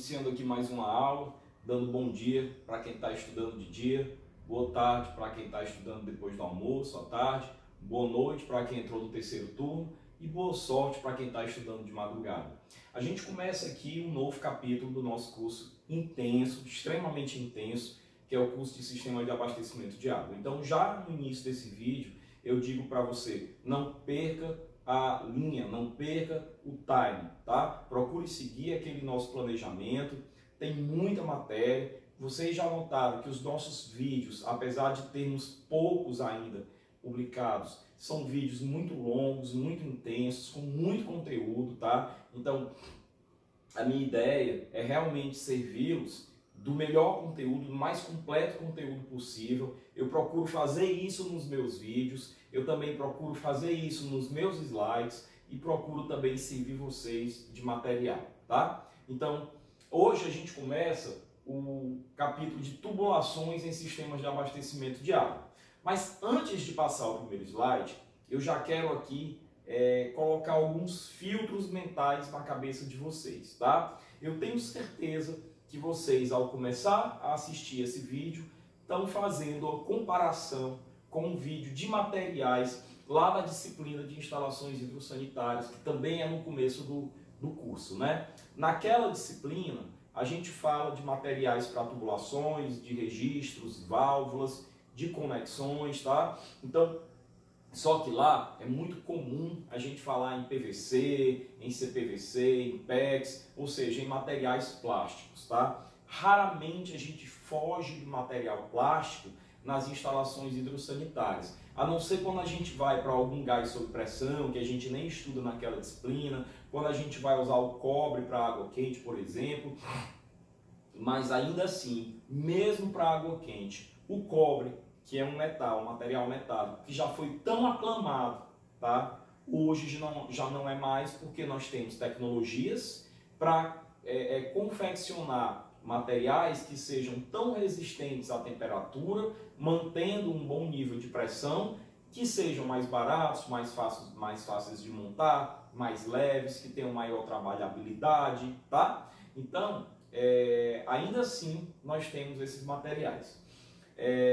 iniciando aqui mais uma aula, dando bom dia para quem está estudando de dia, boa tarde para quem está estudando depois do almoço, à tarde, boa noite para quem entrou no terceiro turno e boa sorte para quem está estudando de madrugada. A gente começa aqui um novo capítulo do nosso curso intenso, extremamente intenso, que é o curso de Sistema de Abastecimento de Água. Então, já no início desse vídeo, eu digo para você, não perca a linha, não perca o time, tá? Procure seguir aquele nosso planejamento, tem muita matéria. Vocês já notaram que os nossos vídeos, apesar de termos poucos ainda publicados, são vídeos muito longos, muito intensos, com muito conteúdo, tá? Então, a minha ideia é realmente servi-los do melhor conteúdo, do mais completo conteúdo possível. Eu procuro fazer isso nos meus vídeos, eu também procuro fazer isso nos meus slides e procuro também servir vocês de material, tá? Então, hoje a gente começa o capítulo de tubulações em sistemas de abastecimento de água. Mas antes de passar o primeiro slide, eu já quero aqui colocar alguns filtros mentais na cabeça de vocês, tá? Eu tenho certeza que vocês, ao começar a assistir esse vídeo, estão fazendo a comparação com um vídeo de materiais lá da disciplina de instalações hidrossanitárias, que também é no começo do curso, né? Naquela disciplina, a gente fala de materiais para tubulações, de registros, válvulas, de conexões, tá? Então, só que lá é muito comum a gente falar em PVC, em CPVC, em PEX, ou seja, em materiais plásticos, tá? Raramente a gente foge do material plástico nas instalações hidrossanitárias, a não ser quando a gente vai para algum gás sob pressão, que a gente nem estuda naquela disciplina, quando a gente vai usar o cobre para água quente, por exemplo. Mas ainda assim, mesmo para água quente, o cobre, que é um metal, um material metálico, que já foi tão aclamado, tá? Hoje já não é mais, porque nós temos tecnologias para confeccionar materiais que sejam tão resistentes à temperatura, mantendo um bom nível de pressão, que sejam mais baratos, mais fáceis de montar, mais leves, que tenham maior trabalhabilidade, tá? Então, ainda assim, nós temos esses materiais.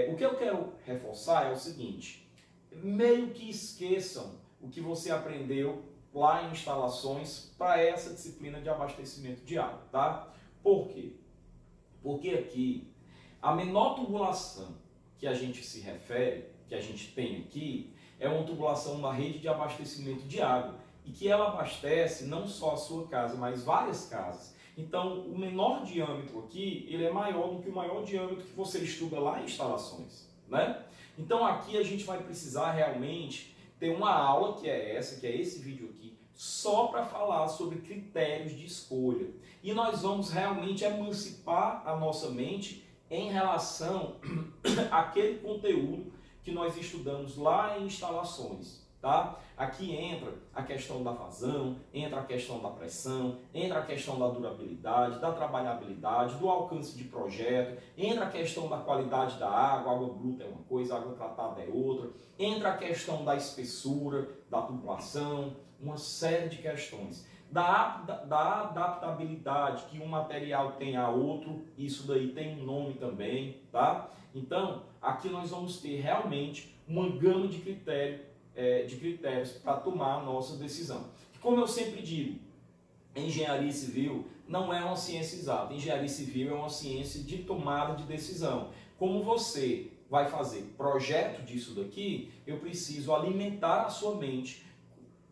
O que eu quero reforçar é o seguinte: meio que esqueçam o que você aprendeu lá em instalações para essa disciplina de abastecimento de água, tá? Por quê? Porque aqui, a menor tubulação que a gente se refere, que a gente tem aqui, é uma tubulação da rede de abastecimento de água, e que ela abastece não só a sua casa, mas várias casas. Então, o menor diâmetro aqui, ele é maior do que o maior diâmetro que você estuda lá em instalações, né? Então, aqui a gente vai precisar realmente ter uma aula, que é esse vídeo aqui, só para falar sobre critérios de escolha. E nós vamos realmente emancipar a nossa mente em relação àquele conteúdo que nós estudamos lá em instalações, tá? Aqui entra a questão da vazão, entra a questão da pressão, entra a questão da durabilidade, da trabalhabilidade, do alcance de projeto, entra a questão da qualidade da água bruta é uma coisa, água tratada é outra, entra a questão da espessura, da tubulação, uma série de questões. Da adaptabilidade que um material tem a outro, isso daí tem um nome também, tá? Então, aqui nós vamos ter realmente uma gama de critérios para tomar a nossa decisão. Como eu sempre digo, engenharia civil não é uma ciência exata. Engenharia civil é uma ciência de tomada de decisão. Como você vai fazer projeto disso daqui, eu preciso alimentar a sua mente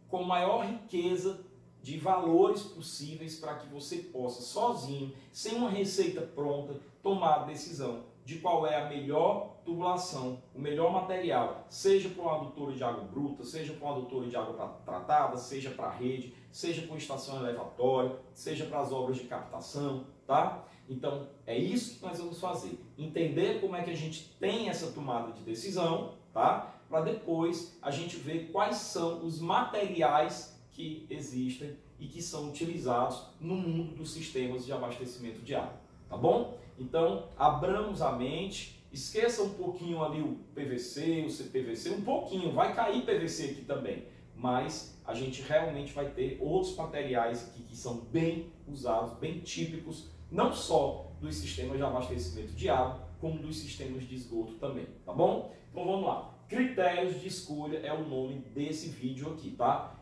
com maior riqueza de valores possíveis para que você possa, sozinho, sem uma receita pronta, tomar a decisão de qual é a melhor tubulação, o melhor material, seja para uma adutora de água bruta, seja para uma adutora de água tratada, seja para a rede, seja para uma estação elevatória, seja para as obras de captação, tá? Então, é isso que nós vamos fazer. Entender como é que a gente tem essa tomada de decisão, tá? Para depois a gente ver quais são os materiais que existem e que são utilizados no mundo dos sistemas de abastecimento de água, tá bom? Então, abramos a mente, esqueça um pouquinho ali o PVC, o CPVC, um pouquinho, vai cair PVC aqui também, mas a gente realmente vai ter outros materiais aqui que são bem usados, bem típicos não só dos sistemas de abastecimento de água, como dos sistemas de esgoto também, tá bom? Então vamos lá. Critérios de escolha é o nome desse vídeo aqui, tá?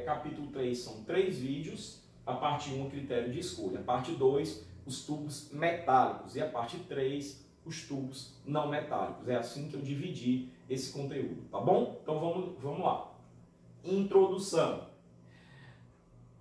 Capítulo 3 são 3 vídeos, a parte 1 critério de escolha, a parte 2 os tubos metálicos e a parte 3 os tubos não metálicos. É assim que eu dividi esse conteúdo, tá bom? Então vamos lá. Introdução.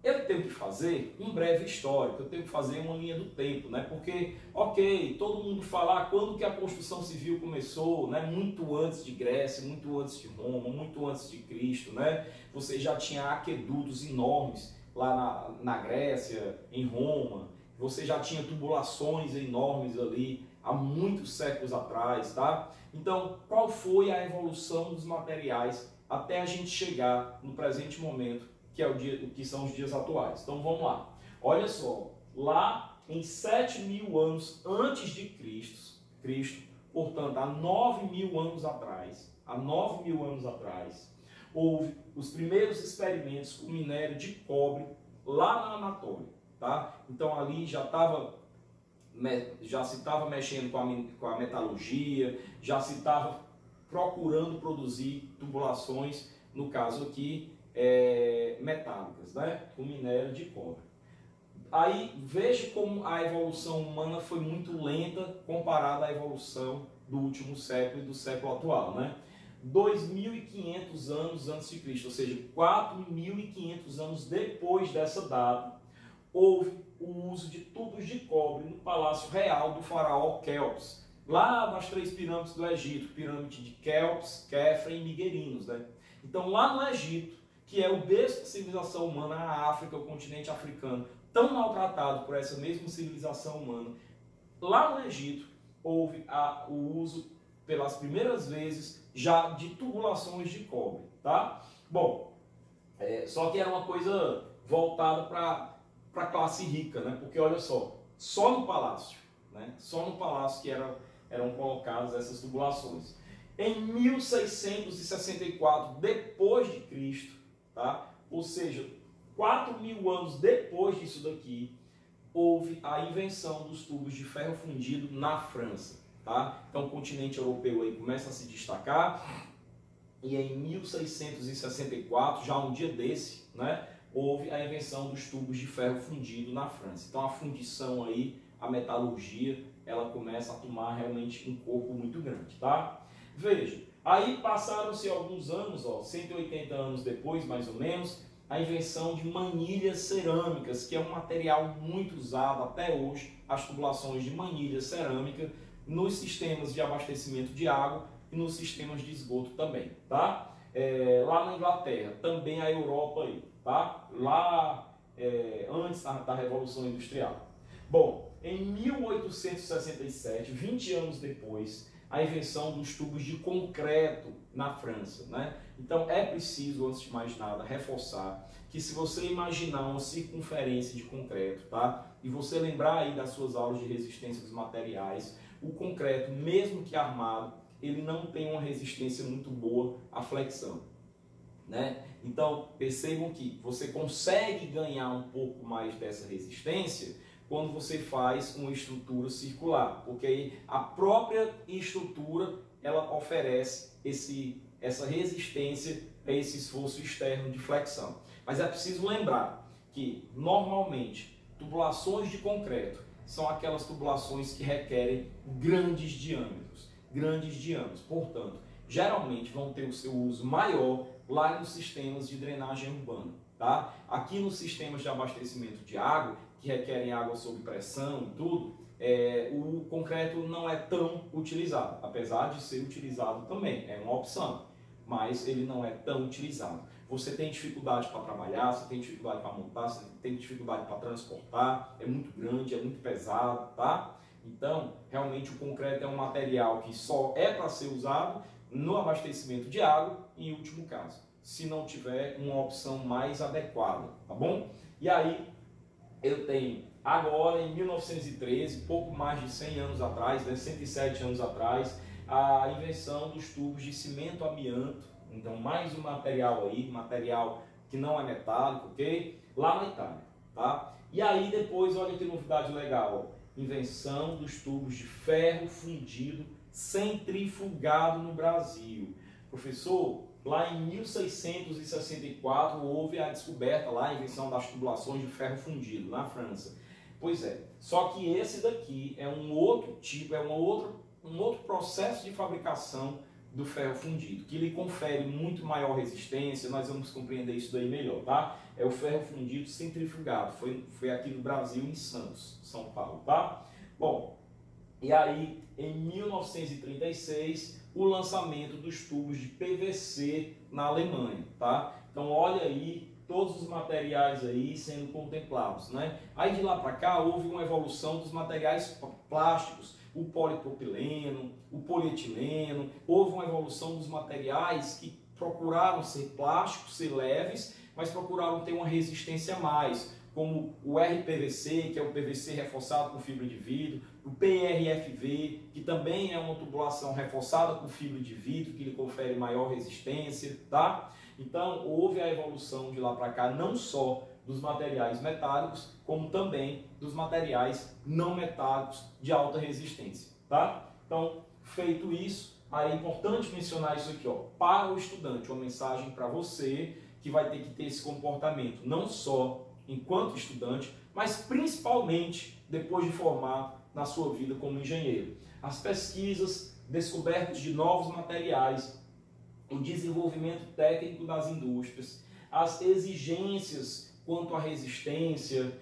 Eu tenho que fazer um breve histórico, eu tenho que fazer uma linha do tempo, né? Porque, ok, todo mundo fala quando que a construção civil começou, né? Muito antes de Grécia, muito antes de Roma, muito antes de Cristo, né? Você já tinha aquedutos enormes lá na Grécia, em Roma, você já tinha tubulações enormes ali há muitos séculos atrás, tá? Então, qual foi a evolução dos materiais até a gente chegar no presente momento, que é que são os dias atuais? Então, vamos lá. Olha só, lá em 7.000 anos antes de Cristo, portanto, há 9.000 anos atrás, houve os primeiros experimentos com minério de cobre lá na Anatólia, tá? Então, ali já se estava mexendo com a metalurgia, já se estava procurando produzir tubulações, no caso aqui, metálicas, né? Com minério de cobre. Aí veja como a evolução humana foi muito lenta comparada à evolução do último século e do século atual, né? 2.500 anos antes de Cristo, ou seja, 4.500 anos depois dessa data, houve o uso de tubos de cobre no Palácio Real do faraó Quéops, lá nas 3 pirâmides do Egito, pirâmide de Quéops, Quefren e Miguelinos, né? Então lá no Egito, que é o berço da civilização humana, a África, o continente africano, tão maltratado por essa mesma civilização humana, lá no Egito houve o uso pelas primeiras vezes já de tubulações de cobre, tá? Bom, só que era uma coisa voltada para a classe rica, né? Porque olha só no palácio, né? Só no palácio que eram colocadas essas tubulações. Em 1664 depois de Cristo, tá? Ou seja, 4.000 anos depois disso daqui, houve a invenção dos tubos de ferro fundido na França, tá? Então o continente europeu aí começa a se destacar e em 1664, já um dia desse, né? Houve a invenção dos tubos de ferro fundido na França. Então a fundição aí, a metalurgia, ela começa a tomar realmente um corpo muito grande, tá? Veja, aí passaram-se alguns anos, 180 anos depois, mais ou menos, a invenção de manilhas cerâmicas, que é um material muito usado até hoje, as tubulações de manilha cerâmica, nos sistemas de abastecimento de água e nos sistemas de esgoto também, tá? Lá na Inglaterra, também a Europa aí, tá? Lá antes da Revolução Industrial. Bom, em 1867, 20 anos depois, a invenção dos tubos de concreto na França, né? Então é preciso, antes de mais nada, reforçar que se você imaginar uma circunferência de concreto, tá? E você lembrar aí das suas aulas de resistência dos materiais, o concreto, mesmo que armado, ele não tem uma resistência muito boa à flexão, né? Então percebam que você consegue ganhar um pouco mais dessa resistência quando você faz uma estrutura circular, porque aí a própria estrutura ela oferece essa resistência a esse esforço externo de flexão. Mas é preciso lembrar que normalmente tubulações de concreto são aquelas tubulações que requerem grandes diâmetros, portanto, geralmente vão ter o seu uso maior lá nos sistemas de drenagem urbana, tá? Aqui nos sistemas de abastecimento de água, que requerem água sob pressão e tudo, o concreto não é tão utilizado, apesar de ser utilizado também, é uma opção, mas ele não é tão utilizado. Você tem dificuldade para trabalhar, você tem dificuldade para montar, você tem dificuldade para transportar, é muito grande, é muito pesado, tá? Então, realmente o concreto é um material que só é para ser usado no abastecimento de água, em último caso, se não tiver uma opção mais adequada, tá bom? E aí, eu tenho agora, em 1913, pouco mais de 100 anos atrás, né, 107 anos atrás, a invenção dos tubos de cimento amianto. Então, mais um material aí, material que não é metálico, ok? Lá na Itália, tá? E aí depois, olha que novidade legal, invenção dos tubos de ferro fundido centrifugado no Brasil. Professor, lá em 1664 houve a descoberta, lá a invenção das tubulações de ferro fundido na França. Pois é, só que esse daqui é um outro tipo, um outro processo de fabricação do ferro fundido, que lhe confere muito maior resistência. Nós vamos compreender isso daí melhor, tá? É o ferro fundido centrifugado, foi aqui no Brasil, em Santos, São Paulo, tá? Bom, e aí em 1936 o lançamento dos tubos de PVC na Alemanha, tá? Então olha aí todos os materiais aí sendo contemplados, né? Aí de lá para cá houve uma evolução dos materiais plásticos, o polipropileno, o polietileno, houve uma evolução dos materiais que procuraram ser plásticos, ser leves, mas procuraram ter uma resistência a mais, como o RPVC, que é o PVC reforçado com fibra de vidro, o PRFV, que também é uma tubulação reforçada com fibra de vidro, que lhe confere maior resistência, tá? Então, houve a evolução de lá para cá, não só dos materiais metálicos, como também dos materiais não metálicos de alta resistência, tá? Então, feito isso, aí é importante mencionar isso aqui, ó, para o estudante, uma mensagem para você que vai ter que ter esse comportamento, não só enquanto estudante, mas principalmente depois de formar na sua vida como engenheiro. As pesquisas, descobertas de novos materiais, o desenvolvimento técnico das indústrias, as exigências quanto à resistência,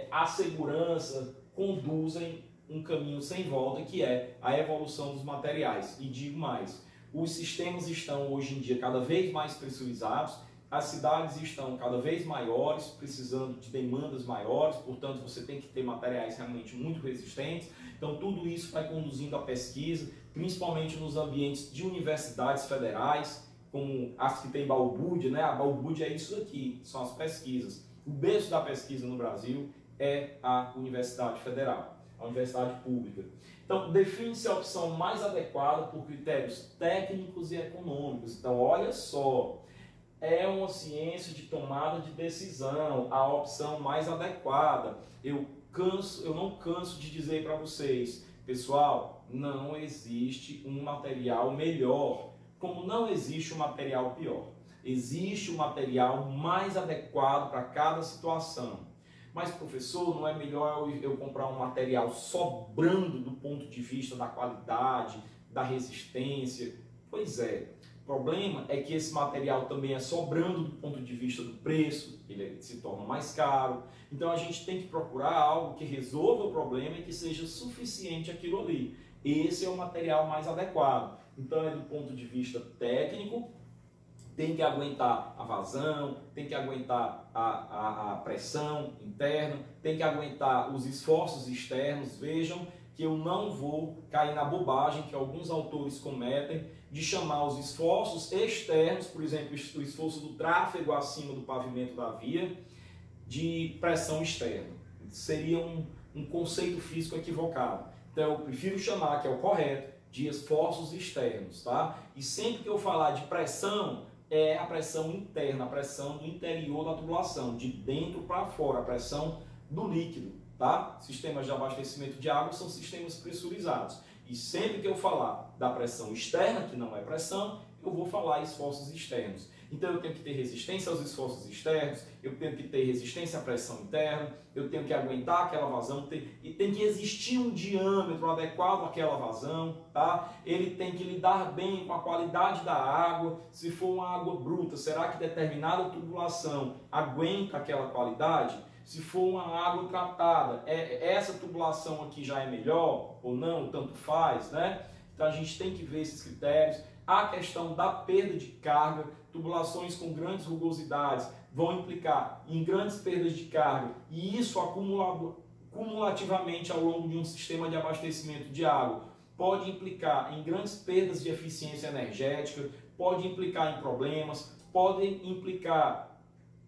à segurança, conduzem um caminho sem volta, que é a evolução dos materiais. E digo mais, os sistemas estão hoje em dia cada vez mais pressurizados, as cidades estão cada vez maiores, precisando de demandas maiores, portanto você tem que ter materiais realmente muito resistentes. Então tudo isso vai conduzindo a pesquisa, principalmente nos ambientes de universidades federais, como as que tem balbúrdia, né? A balbúrdia é isso aqui, são as pesquisas. O berço da pesquisa no Brasil é a Universidade Federal, a Universidade Pública. Então define-se a opção mais adequada por critérios técnicos e econômicos. Então olha só, é uma ciência de tomada de decisão, a opção mais adequada. Eu não canso de dizer para vocês, pessoal, não existe um material melhor, como não existe um material pior. Existe um material mais adequado para cada situação. Mas, professor, não é melhor eu comprar um material sobrando do ponto de vista da qualidade, da resistência? Pois é. O problema é que esse material também é sobrando do ponto de vista do preço, ele se torna mais caro. Então a gente tem que procurar algo que resolva o problema e que seja suficiente aquilo ali. Esse é o material mais adequado. Então é do ponto de vista técnico, tem que aguentar a vazão, tem que aguentar a pressão interna, tem que aguentar os esforços externos. Vejam que eu não vou cair na bobagem que alguns autores cometem de chamar os esforços externos, por exemplo, o esforço do tráfego acima do pavimento da via, de pressão externa. Seria um conceito físico equivocado. Então eu prefiro chamar, que é o correto, de esforços externos, tá? E sempre que eu falar de pressão, é a pressão interna, a pressão do interior da tubulação, de dentro para fora, a pressão do líquido, tá? Sistemas de abastecimento de água são sistemas pressurizados. E sempre que eu falar da pressão externa, que não é pressão, eu vou falar esforços externos. Então eu tenho que ter resistência aos esforços externos, eu tenho que ter resistência à pressão interna, eu tenho que aguentar aquela vazão, e tem que existir um diâmetro adequado àquela vazão, tá? Ele tem que lidar bem com a qualidade da água. Se for uma água bruta, será que determinada tubulação aguenta aquela qualidade? Se for uma água tratada, essa tubulação aqui já é melhor ou não, tanto faz, né? Então a gente tem que ver esses critérios. A questão da perda de carga, tubulações com grandes rugosidades vão implicar em grandes perdas de carga, e isso cumulativamente ao longo de um sistema de abastecimento de água pode implicar em grandes perdas de eficiência energética, pode implicar em problemas, podem implicar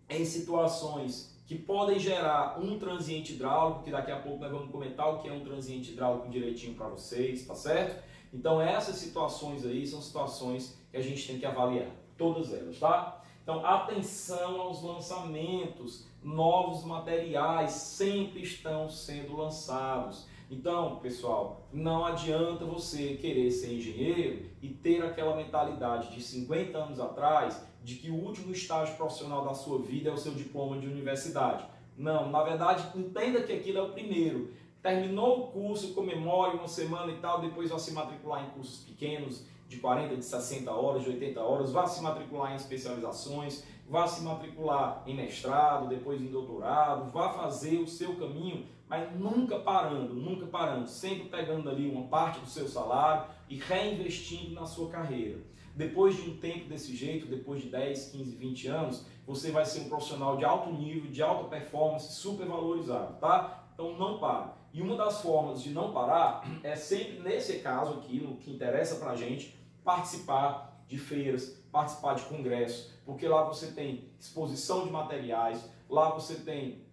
em situações que podem gerar um transiente hidráulico, que daqui a pouco nós vamos comentar o que é um transiente hidráulico direitinho para vocês, tá certo? Então essas situações aí são situações que a gente tem que avaliar, todas elas, tá? Então, atenção aos lançamentos, novos materiais sempre estão sendo lançados. Então, pessoal, não adianta você querer ser engenheiro e ter aquela mentalidade de 50 anos atrás, de que o último estágio profissional da sua vida é o seu diploma de universidade. Não, na verdade, entenda que aquilo é o primeiro. Terminou o curso, comemore uma semana e tal, depois vai se matricular em cursos pequenos, de 40, de 60 horas, de 80 horas, vá se matricular em especializações, vá se matricular em mestrado, depois em doutorado, vá fazer o seu caminho, mas nunca parando, sempre pegando ali uma parte do seu salário e reinvestindo na sua carreira. Depois de um tempo desse jeito, depois de 10, 15, 20 anos, você vai ser um profissional de alto nível, de alta performance, super valorizado, tá? Então não para. E uma das formas de não parar é sempre, nesse caso aqui, no que interessa pra gente, participar de feiras, participar de congressos, porque lá você tem exposição de materiais, lá você tem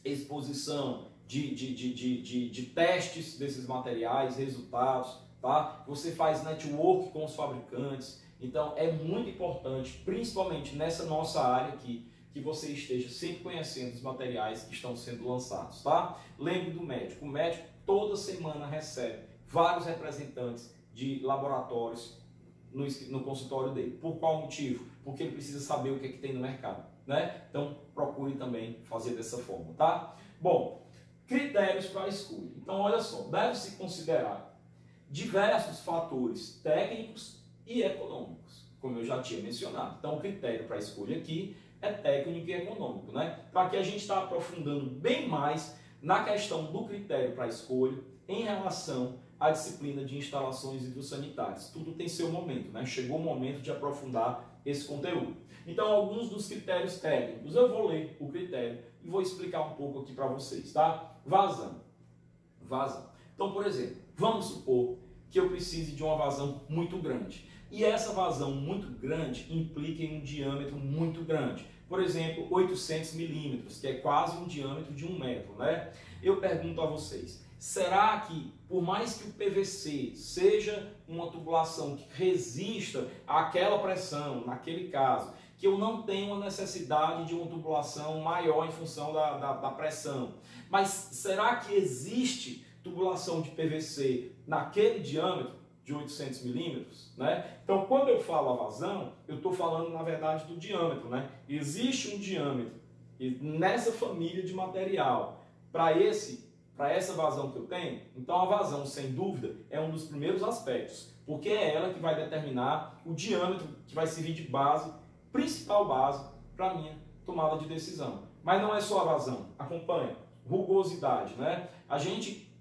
exposição de testes desses materiais, resultados, tá? Você faz network com os fabricantes, então é muito importante, principalmente nessa nossa área aqui, que você esteja sempre conhecendo os materiais que estão sendo lançados, tá? Lembre do médico, o médico toda semana recebe vários representantes de laboratórios no consultório dele. Por qual motivo? Porque ele precisa saber o que é que tem no mercado, né? Então procure também fazer dessa forma, tá? Bom, critérios para a escolha. Então olha só, deve-se considerar diversos fatores técnicos e econômicos, como eu já tinha mencionado. Então o critério para a escolha aqui é técnico e econômico, né? Para que a gente está aprofundando bem mais na questão do critério para a escolha em relação à disciplina de instalações hidrossanitárias. Tudo tem seu momento, né? Chegou o momento de aprofundar esse conteúdo. Então, alguns dos critérios técnicos, eu vou ler o critério e vou explicar um pouco aqui para vocês, tá? Vazão. Então, por exemplo, vamos supor que eu precise de uma vazão muito grande. E essa vazão muito grande implica em um diâmetro muito grande. Por exemplo, 800 milímetros, que é quase um diâmetro de 1 metro, né? Eu pergunto a vocês, será que, por mais que o PVC seja uma tubulação que resista àquela pressão, naquele caso, que eu não tenho a necessidade de uma tubulação maior em função da pressão, mas será que existe tubulação de PVC naquele diâmetro de 800 milímetros, né? Então, quando eu falo a vazão, eu estou falando, na verdade, do diâmetro, né? Existe um diâmetro nessa família de material para essa vazão que eu tenho. Então, a vazão, sem dúvida, é um dos primeiros aspectos, porque é ela que vai determinar o diâmetro que vai servir de base, principal base, para a minha tomada de decisão. Mas não é só a vazão, acompanha, rugosidade, né? A gente,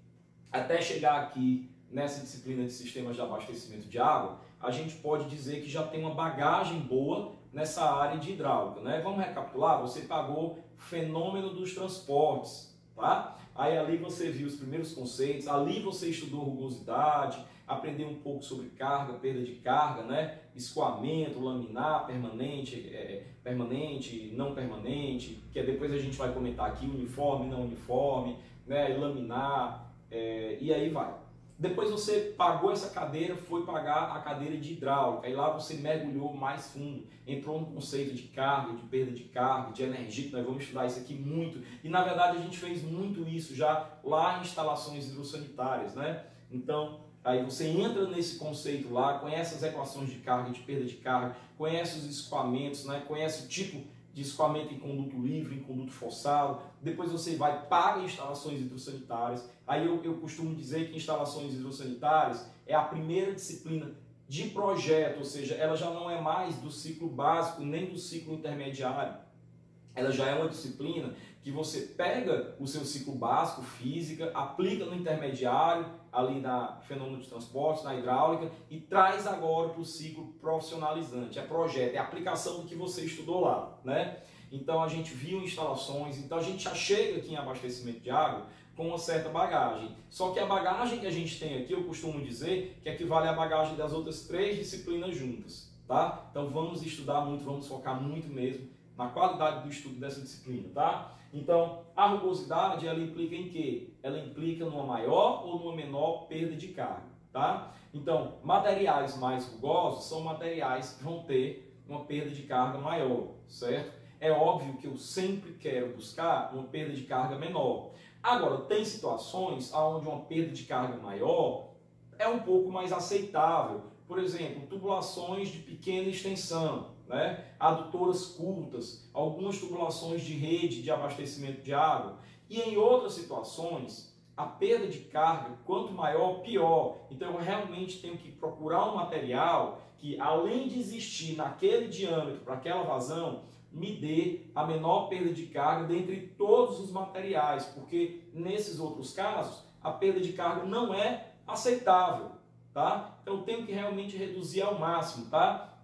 até chegar aqui nessa disciplina de sistemas de abastecimento de água, a gente pode dizer que já tem uma bagagem boa nessa área de hidráulica, né? Vamos recapitular? Você pagou fenômeno dos transportes, tá? Aí ali você viu os primeiros conceitos, ali você estudou rugosidade, aprendeu um pouco sobre carga, perda de carga, né? Escoamento, laminar, permanente, não permanente, que depois a gente vai comentar aqui, uniforme, não uniforme, né? Laminar, e aí vai. Depois você pagou essa cadeira, foi pagar a cadeira de hidráulica, e lá você mergulhou mais fundo, entrou no conceito de carga, de perda de carga, de energia, que nós vamos estudar isso aqui muito, e na verdade a gente fez muito isso já lá em instalações hidrossanitárias, né? Então, aí você entra nesse conceito lá, conhece as equações de carga e de perda de carga, conhece os escoamentos, né? Conhece o tipo de escoamento em conduto livre, em conduto forçado, depois você vai para instalações hidrossanitárias. Aí eu costumo dizer que instalações hidrossanitárias é a primeira disciplina de projeto, ou seja, ela já não é mais do ciclo básico nem do ciclo intermediário. Ela já é uma disciplina que você pega o seu ciclo básico, física, aplica no intermediário, ali na fenômeno de transporte, na hidráulica, e traz agora para o ciclo profissionalizante. É projeto, é aplicação do que você estudou lá, né? Então a gente viu instalações, então a gente já chega aqui em abastecimento de água com uma certa bagagem. Só que a bagagem que a gente tem aqui, eu costumo dizer que equivale à bagagem das outras 3 disciplinas juntas, tá? Então vamos estudar muito, vamos focar muito mesmo na qualidade do estudo dessa disciplina, tá? Então, a rugosidade, ela implica em quê? Ela implica numa maior ou numa menor perda de carga, tá? Então, materiais mais rugosos são materiais que vão ter uma perda de carga maior, certo? É óbvio que eu sempre quero buscar uma perda de carga menor. Agora, tem situações onde uma perda de carga maior é um pouco mais aceitável. Por exemplo, tubulações de pequena extensão, né? Adutoras curtas, algumas tubulações de rede de abastecimento de água. E em outras situações, a perda de carga, quanto maior, pior. Então eu realmente tenho que procurar um material que, além de existir naquele diâmetro, para aquela vazão, me dê a menor perda de carga dentre todos os materiais, porque nesses outros casos, a perda de carga não é aceitável, tá? Então eu tenho que realmente reduzir ao máximo, tá?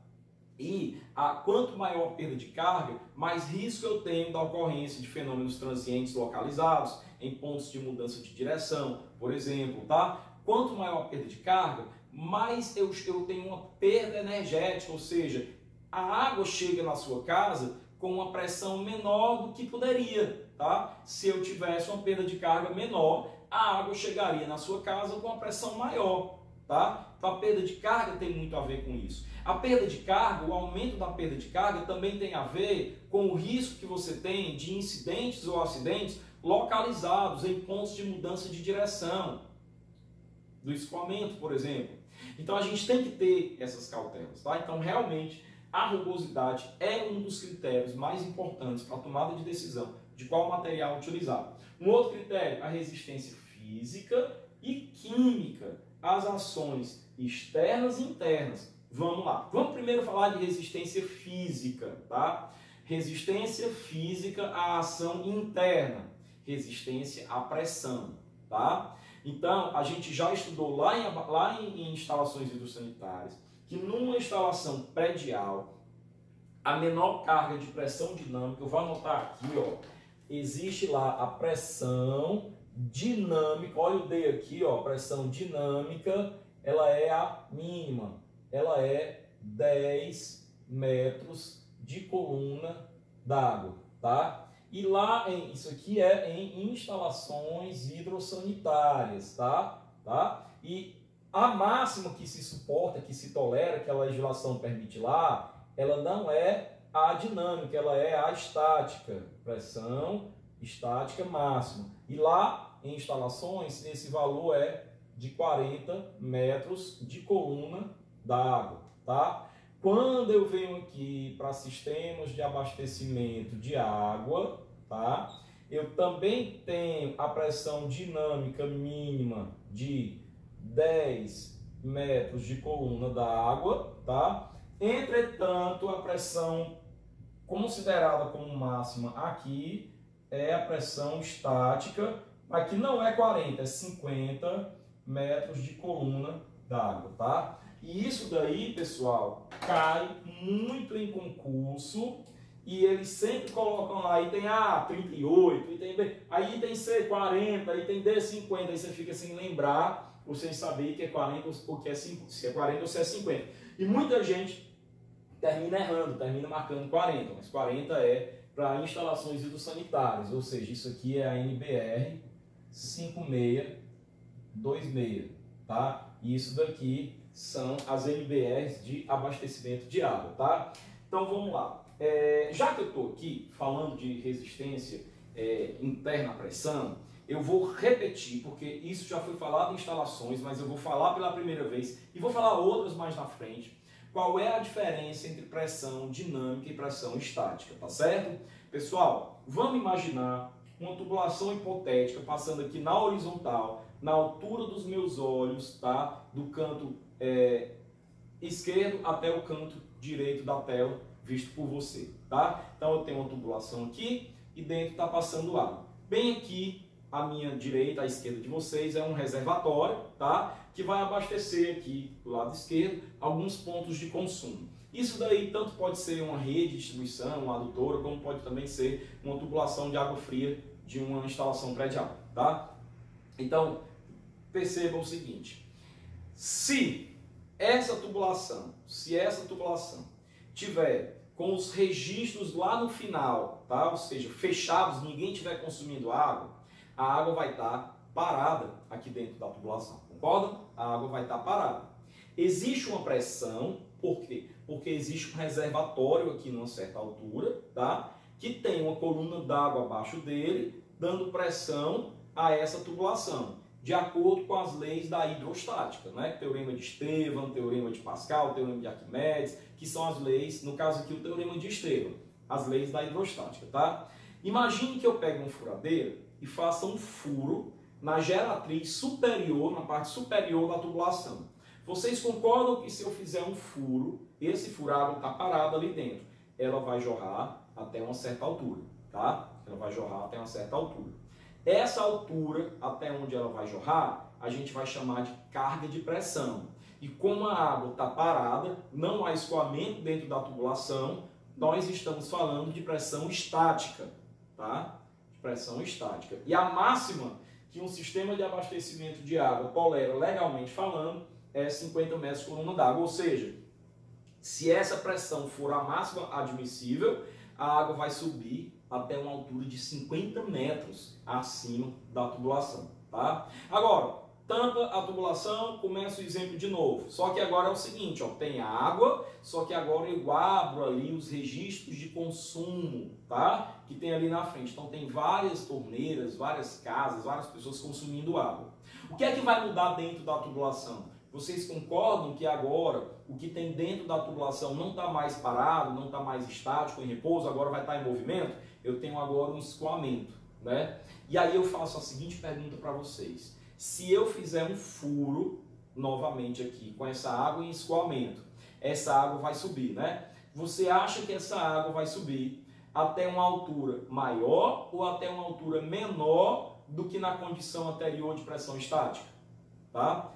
E quanto maior a perda de carga, mais risco eu tenho da ocorrência de fenômenos transientes localizados, em pontos de mudança de direção, por exemplo, tá? Quanto maior a perda de carga, mais eu tenho uma perda energética, ou seja, a água chega na sua casa com uma pressão menor do que poderia, tá? Se eu tivesse uma perda de carga menor, a água chegaria na sua casa com uma pressão maior, tá? Então a perda de carga tem muito a ver com isso. A perda de carga, o aumento da perda de carga também tem a ver com o risco que você tem de incidentes ou acidentes localizados em pontos de mudança de direção, do escoamento, por exemplo. Então a gente tem que ter essas cautelas, tá? Então realmente a rugosidade é um dos critérios mais importantes para a tomada de decisão de qual material utilizar. Um outro critério, a resistência física e química às ações externas e internas. Vamos lá. Vamos primeiro falar de resistência física, tá? Resistência física à ação interna, resistência à pressão, tá? Então, a gente já estudou lá em instalações hidrossanitárias que numa instalação predial, a menor carga de pressão dinâmica, eu vou anotar aqui, ó, existe lá a pressão dinâmica, olha o D aqui, ó, pressão dinâmica, ela é a mínima, ela é 10 metros de coluna d'água, tá? E lá, isso aqui é em instalações hidrossanitárias, tá? E a máxima que se suporta, que se tolera, que a legislação permite lá, ela não é a dinâmica, ela é a estática, pressão estática máxima. E lá, em instalações, esse valor é de 40 metros de coluna d'água, tá? Quando eu venho aqui para sistemas de abastecimento de água, tá? Eu também tenho a pressão dinâmica mínima de 10 metros de coluna d'água, tá? Entretanto, a pressão considerada como máxima aqui é a pressão estática, mas que não é 40, é 50 metros de coluna d'água, tá? E isso daí, pessoal, cai muito em concurso e eles sempre colocam lá, aí tem A, 38, e tem B, aí tem C, 40, aí tem D, 50, aí você fica sem lembrar, ou sem saber que é 40 ou que é 50, se é 40 ou se é 50. E muita gente termina errando, termina marcando 40, mas 40 é para instalações hidrossanitárias, ou seja, isso aqui é a NBR 5626, tá? E isso daqui são as NBRs de abastecimento de água, tá? Então vamos lá. Já que eu estou aqui falando de resistência interna à pressão, eu vou repetir, porque isso já foi falado em instalações, mas eu vou falar pela primeira vez e vou falar outras mais na frente. Qual é a diferença entre pressão dinâmica e pressão estática, tá certo? Pessoal, vamos imaginar uma tubulação hipotética passando aqui na horizontal, na altura dos meus olhos, tá? Do canto esquerdo até o canto direito da tela, visto por você, tá? Então eu tenho uma tubulação aqui e dentro está passando água. Bem aqui, à minha direita, à esquerda de vocês, é um reservatório, tá? Que vai abastecer aqui do lado esquerdo alguns pontos de consumo. Isso daí tanto pode ser uma rede de distribuição, uma adutora, como pode também ser uma tubulação de água fria de uma instalação predial, tá? Então, percebam o seguinte, se essa tubulação tiver com os registros lá no final, tá? Ou seja, fechados, ninguém estiver consumindo água, a água vai estar parada aqui dentro da tubulação, concorda? A água vai estar parada. Existe uma pressão, por quê? Porque existe um reservatório aqui numa certa altura, tá? Que tem uma coluna d'água abaixo dele, dando pressão a essa tubulação, de acordo com as leis da hidrostática, né? Teorema de Estevam, teorema de Pascal, teorema de Arquimedes, que são as leis, no caso aqui o teorema de Estevam, as leis da hidrostática, tá? Imagine que eu pegue uma furadeira e faça um furo na geratriz superior, na parte superior da tubulação. Vocês concordam que se eu fizer um furo, esse furo, a água está parada ali dentro, ela vai jorrar até uma certa altura, tá? Ela vai jorrar até uma certa altura. Essa altura, até onde ela vai jorrar, a gente vai chamar de carga de pressão. E como a água está parada, não há escoamento dentro da tubulação, nós estamos falando de pressão estática, tá? De pressão estática. E a máxima que um sistema de abastecimento de água tolera, legalmente falando, é 50 metros por coluna d'água. Ou seja, se essa pressão for a máxima admissível, a água vai subir até uma altura de 50 metros acima da tubulação, tá? Agora, tampa a tubulação, começa o exemplo de novo. Só que agora é o seguinte, ó, tem água, só que agora eu abro ali os registros de consumo, tá? Que tem ali na frente. Então tem várias torneiras, várias casas, várias pessoas consumindo água. O que é que vai mudar dentro da tubulação? Vocês concordam que agora o que tem dentro da tubulação não está mais parado, não está mais estático, em repouso, agora vai estar em movimento? Eu tenho agora um escoamento, né? E aí eu faço a seguinte pergunta para vocês. Se eu fizer um furo, novamente aqui, com essa água em escoamento, essa água vai subir, né? Você acha que essa água vai subir até uma altura maior ou até uma altura menor do que na condição anterior de pressão estática? Tá?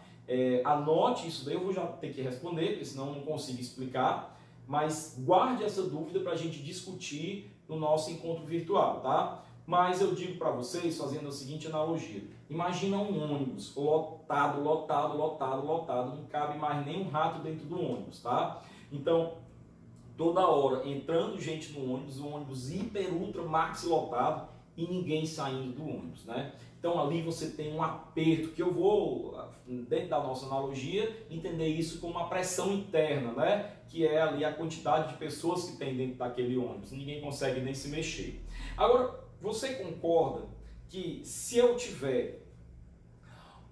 Anote isso daí, eu vou já ter que responder, porque senão eu não consigo explicar, mas guarde essa dúvida para a gente discutir no nosso encontro virtual, tá? Mas eu digo para vocês, fazendo a seguinte analogia, imagina um ônibus lotado, lotado, lotado, lotado, não cabe mais nem um rato dentro do ônibus, tá? Então, toda hora entrando gente no ônibus, o ônibus hiper, ultra, maxi lotado e ninguém saindo do ônibus, né? Então ali você tem um aperto, que eu vou, dentro da nossa analogia, entender isso como uma pressão interna, né? Que é ali a quantidade de pessoas que tem dentro daquele ônibus, ninguém consegue nem se mexer. Agora, você concorda que se eu tiver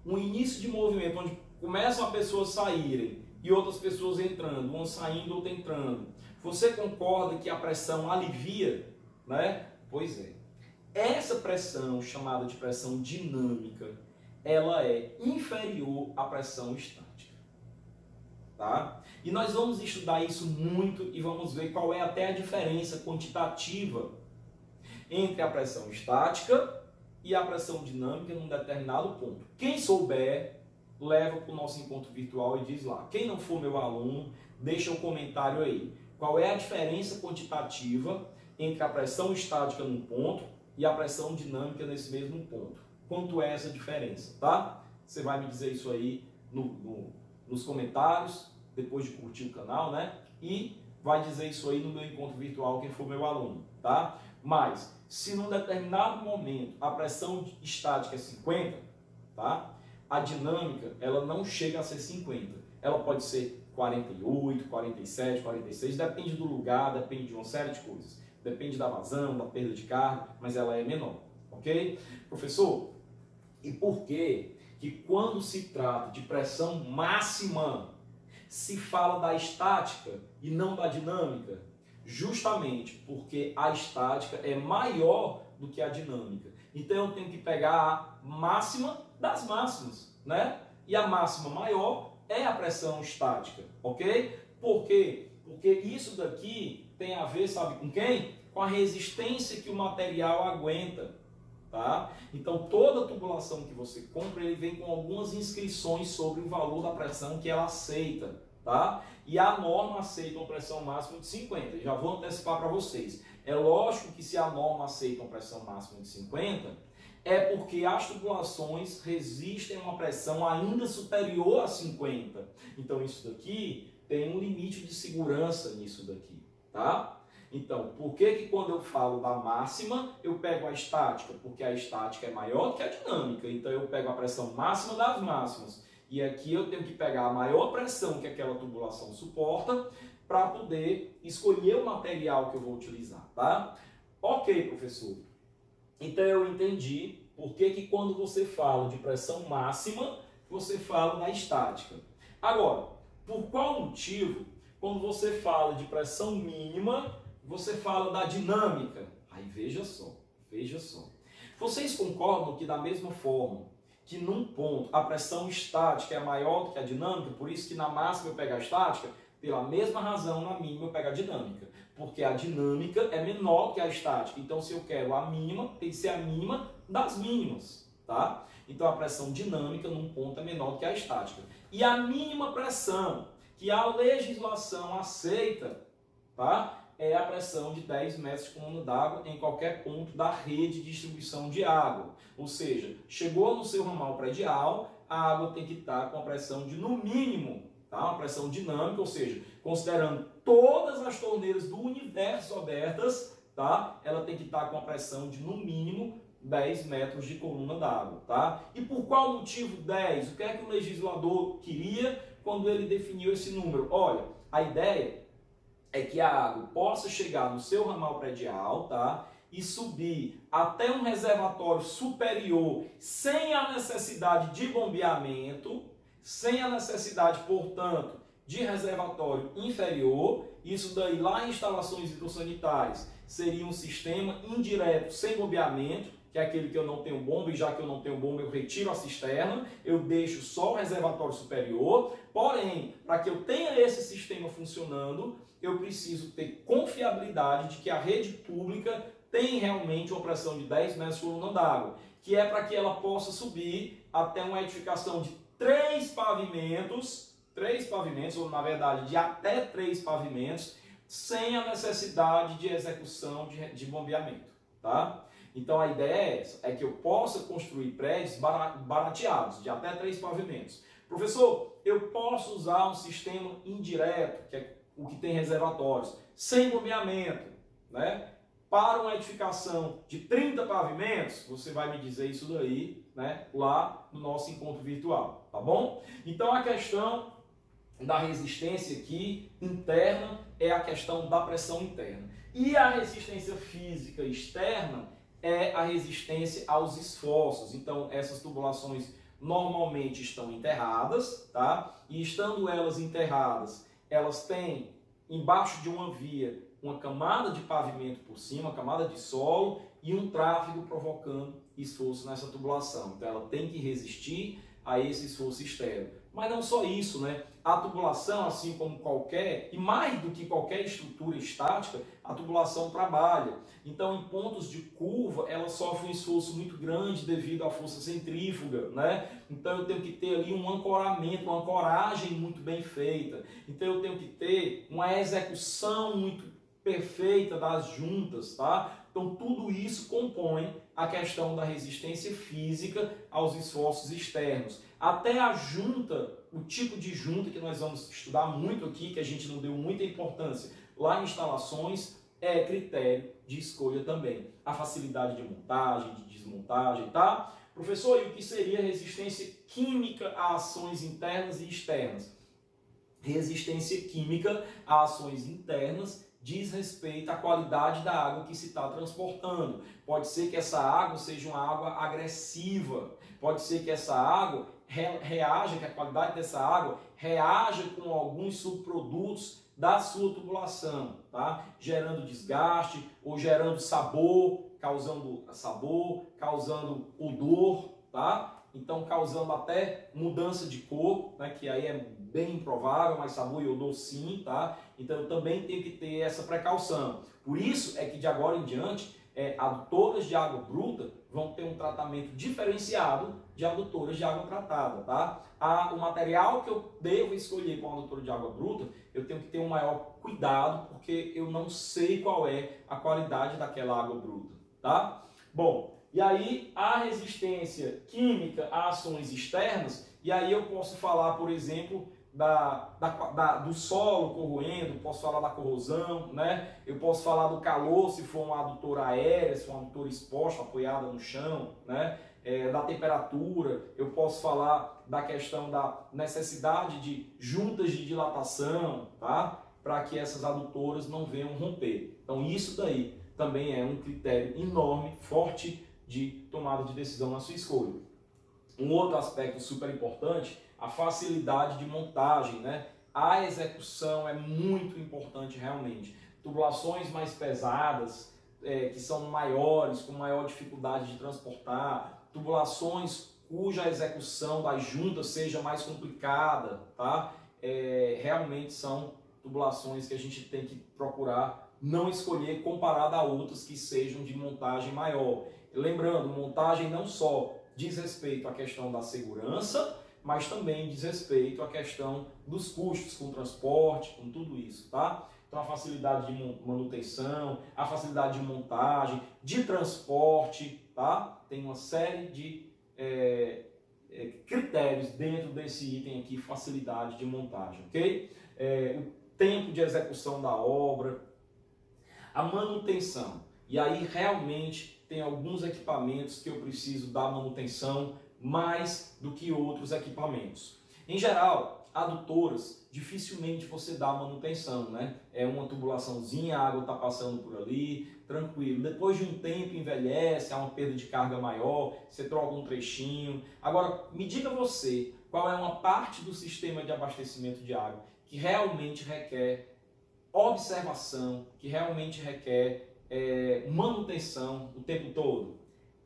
um início de movimento onde começam as pessoas saírem e outras pessoas entrando, uma saindo, outra entrando, você concorda que a pressão alivia, né? Pois é. Essa pressão, chamada de pressão dinâmica, ela é inferior à pressão estática, tá? E nós vamos estudar isso muito e vamos ver qual é até a diferença quantitativa entre a pressão estática e a pressão dinâmica num determinado ponto. Quem souber, leva para o nosso encontro virtual e diz lá. Quem não for meu aluno, deixa um comentário aí. Qual é a diferença quantitativa entre a pressão estática num ponto e a pressão dinâmica nesse mesmo ponto? Quanto é essa diferença, tá? Você vai me dizer isso aí nos comentários, depois de curtir o canal, né? E vai dizer isso aí no meu encontro virtual, quem for meu aluno, tá? Mas, se num determinado momento a pressão estática é 50, tá? A dinâmica, ela não chega a ser 50. Ela pode ser 48, 47, 46, depende do lugar, depende de uma série de coisas. Depende da vazão, da perda de carga, mas ela é menor, ok? Professor, e por que quando se trata de pressão máxima, se fala da estática e não da dinâmica? Justamente porque a estática é maior do que a dinâmica. Então eu tenho que pegar a máxima das máximas, né? E a máxima maior é a pressão estática, ok? Por quê? Porque isso daqui tem a ver, sabe com quem? Com a resistência que o material aguenta, tá? Então toda tubulação que você compra, ele vem com algumas inscrições sobre o valor da pressão que ela aceita, tá? E a norma aceita uma pressão máxima de 50. Já vou antecipar para vocês. É lógico que se a norma aceita uma pressão máxima de 50, é porque as tubulações resistem a uma pressão ainda superior a 50. Então isso daqui tem um limite de segurança nisso daqui, tá? Então, por que quando eu falo da máxima, eu pego a estática? Porque a estática é maior do que a dinâmica. Então eu pego a pressão máxima das máximas E aqui eu tenho que pegar a maior pressão que aquela tubulação suporta para poder escolher o material que eu vou utilizar, tá? Ok, professor. Então eu entendi por que quando você fala de pressão máxima, você fala na estática. Agora, por qual motivo, quando você fala de pressão mínima, você fala da dinâmica? Aí veja só, veja só. Vocês concordam que da mesma forma que num ponto a pressão estática é maior do que a dinâmica, por isso que na máxima eu pego a estática, pela mesma razão na mínima eu pego a dinâmica, porque a dinâmica é menor que a estática. Então se eu quero a mínima, tem que ser a mínima das mínimas, tá? Então a pressão dinâmica num ponto é menor do que a estática. E a mínima pressão que a legislação aceita, tá? É a pressão de 10 metros por coluna d'água em qualquer ponto da rede de distribuição de água. Ou seja, chegou no seu ramal predial, a água tem que estar com a pressão de, no mínimo, tá? Uma pressão dinâmica, ou seja, considerando todas as torneiras do universo abertas, tá? Ela tem que estar com a pressão de, no mínimo, 10 metros de coluna d'água, tá? E por qual motivo 10? O que é que o legislador queria quando ele definiu esse número? Olha, a ideia é que a água possa chegar no seu ramal predial, tá? E subir até um reservatório superior sem a necessidade de bombeamento, sem a necessidade, portanto, de reservatório inferior. Isso daí lá em instalações hidrossanitárias seria um sistema indireto sem bombeamento, que é aquele que eu não tenho bomba, e já que eu não tenho bomba eu retiro a cisterna, eu deixo só o reservatório superior. Porém, para que eu tenha esse sistema funcionando, eu preciso ter confiabilidade de que a rede pública tem realmente uma pressão de 10 metros por coluna d'água, que é para que ela possa subir até uma edificação de 3 pavimentos, ou na verdade de até 3 pavimentos, sem a necessidade de execução de bombeamento, tá? Então a ideia é essa, é que eu possa construir prédios barateados, de até 3 pavimentos. Professor, eu posso usar um sistema indireto, que é o que tem reservatórios, sem bombeamento, né? Para uma edificação de 30 pavimentos, você vai me dizer isso daí, né? Lá no nosso encontro virtual, tá bom? Então a questão da resistência aqui interna é a questão da pressão interna. E a resistência física externa é a resistência aos esforços. Então essas tubulações normalmente estão enterradas, tá? E estando elas enterradas, elas têm embaixo de uma via uma camada de pavimento por cima, uma camada de solo e um tráfego provocando esforço nessa tubulação. Então ela tem que resistir a esse esforço externo. Mas não só isso, né? A tubulação, assim como qualquer, e mais do que qualquer estrutura estática, a tubulação trabalha. Então, em pontos de curva, ela sofre um esforço muito grande devido à força centrífuga, né? Então, eu tenho que ter ali um ancoramento, uma ancoragem muito bem feita. Então, eu tenho que ter uma execução muito perfeita das juntas, tá? Então, tudo isso compõe a questão da resistência física aos esforços externos. Até a junta, o tipo de junta que nós vamos estudar muito aqui, que a gente não deu muita importância lá em instalações, é critério de escolha também. A facilidade de montagem, de desmontagem, tá? Professor, e o que seria resistência química a ações internas e externas? Resistência química a ações internas diz respeito à qualidade da água que se está transportando. Pode ser que essa água seja uma água agressiva, pode ser que essa água reaja, que a qualidade dessa água reaja com alguns subprodutos da sua tubulação, tá? Gerando desgaste ou gerando sabor, causando odor, tá? Então causando até mudança de cor, né? Que aí é bem improvável, mas sabor e odor sim, tá? Então eu também tenho que ter essa precaução. Por isso é que de agora em diante, adutoras de água bruta vão ter um tratamento diferenciado de adutoras de água tratada, tá? O material que eu devo escolher para uma adutora de água bruta, eu tenho que ter um maior cuidado, porque eu não sei qual é a qualidade daquela água bruta, tá? Bom, e aí a resistência química a ações externas, e aí eu posso falar, por exemplo, do solo corroendo, posso falar da corrosão, né? Eu posso falar do calor, se for uma adutora aérea, se for uma adutora exposta, apoiada no chão, né? Da temperatura, eu posso falar da questão da necessidade de juntas de dilatação, tá? Para que essas adutoras não venham romper. Então isso daí também é um critério enorme, forte de tomada de decisão na sua escolha. Um outro aspecto super importante, a facilidade de montagem, né? A execução é muito importante realmente. Tubulações mais pesadas, que são maiores, com maior dificuldade de transportar, tubulações cuja execução das juntas seja mais complicada, tá? Realmente são tubulações que a gente tem que procurar não escolher comparado a outras que sejam de montagem maior. Lembrando, montagem não só diz respeito à questão da segurança, mas também diz respeito à questão dos custos com transporte, com tudo isso, tá? Então a facilidade de manutenção, a facilidade de montagem, de transporte, tá? Tem uma série de critérios dentro desse item aqui, facilidade de montagem, ok? O tempo de execução da obra, a manutenção. E aí realmente tem alguns equipamentos que eu preciso dar manutenção mais do que outros equipamentos. Em geral, adutoras, dificilmente você dá manutenção, né? É uma tubulaçãozinha, a água está passando por ali, tranquilo. Depois de um tempo envelhece, há uma perda de carga maior, você troca um trechinho. Agora, me diga você, qual é uma parte do sistema de abastecimento de água que realmente requer observação, que realmente requer manutenção o tempo todo?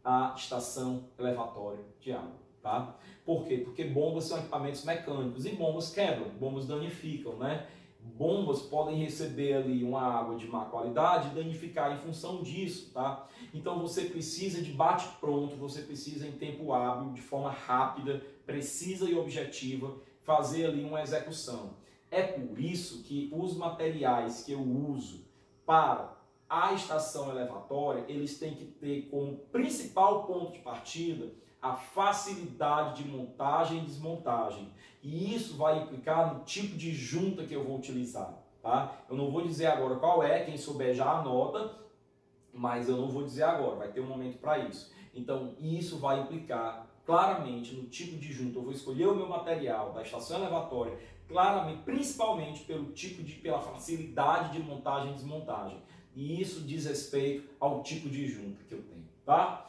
A estação elevatória de água, tá? Por quê? Porque bombas são equipamentos mecânicos e bombas quebram, bombas danificam, né? Bombas podem receber ali uma água de má qualidade e danificar em função disso, tá? Então você precisa de bate-pronto, você precisa em tempo hábil, de forma rápida, precisa e objetiva, fazer ali uma execução. É por isso que os materiais que eu uso para a estação elevatória, eles têm que ter como principal ponto de partida a facilidade de montagem e desmontagem. E isso vai implicar no tipo de junta que eu vou utilizar, tá? Eu não vou dizer agora qual é, quem souber já anota, mas eu não vou dizer agora, vai ter um momento para isso. Então, isso vai implicar claramente no tipo de junta. Eu vou escolher o meu material da estação elevatória, claramente, principalmente pela facilidade de montagem e desmontagem. E isso diz respeito ao tipo de junta que eu tenho, tá?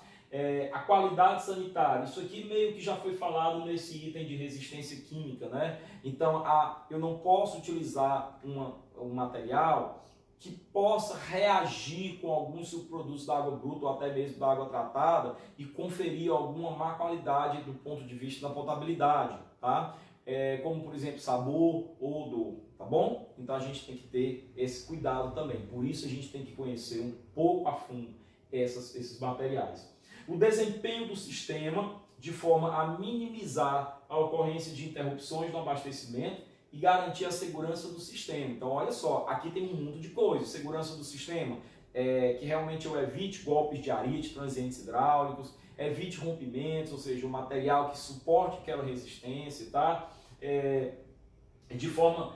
A qualidade sanitária, isso aqui meio que já foi falado nesse item de resistência química, né? Então, eu não posso utilizar um material que possa reagir com alguns subprodutos da água bruta ou até mesmo da água tratada e conferir alguma má qualidade do ponto de vista da potabilidade, tá? Como, por exemplo, sabor ou odor, tá bom? Então a gente tem que ter esse cuidado também. Por isso a gente tem que conhecer um pouco a fundo esses materiais. O desempenho do sistema de forma a minimizar a ocorrência de interrupções no abastecimento e garantir a segurança do sistema. Então olha só, aqui tem um mundo de coisas. Segurança do sistema, que realmente eu evite golpes de arite, transientes hidráulicos, evite rompimentos, ou seja, o material que suporte aquela resistência, tá? De forma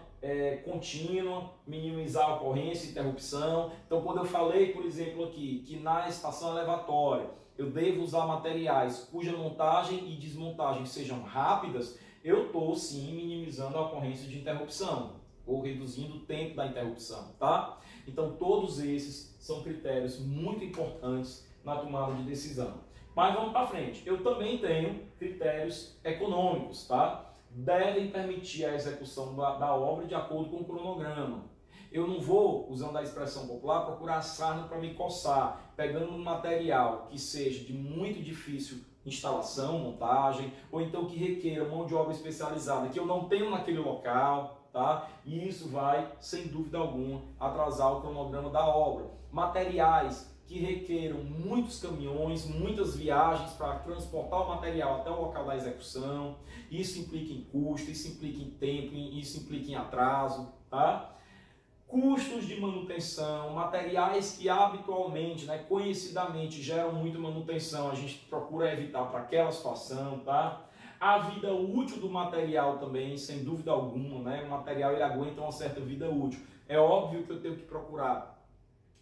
contínua, minimizar a ocorrência e interrupção. Então, quando eu falei, por exemplo, aqui, que na estação elevatória eu devo usar materiais cuja montagem e desmontagem sejam rápidas, eu estou sim minimizando a ocorrência de interrupção, ou reduzindo o tempo da interrupção, tá? Então, todos esses são critérios muito importantes na tomada de decisão. Mas vamos para frente. Eu também tenho critérios econômicos, tá? Devem permitir a execução da obra de acordo com o cronograma. Eu não vou, usando a expressão popular, procurar sarna para me coçar, pegando um material que seja de muito difícil instalação, montagem, ou então que requeira mão de obra especializada, que eu não tenho naquele local, tá? E isso vai, sem dúvida alguma, atrasar o cronograma da obra. Materiais que requeram muitos caminhões, muitas viagens para transportar o material até o local da execução. Isso implica em custo, isso implica em tempo, isso implica em atraso, tá? Custos de manutenção, materiais que habitualmente, conhecidamente geram muita manutenção, a gente procura evitar para aquela situação, tá? A vida útil do material também, sem dúvida alguma, né? O material ele aguenta uma certa vida útil. É óbvio que eu tenho que procurar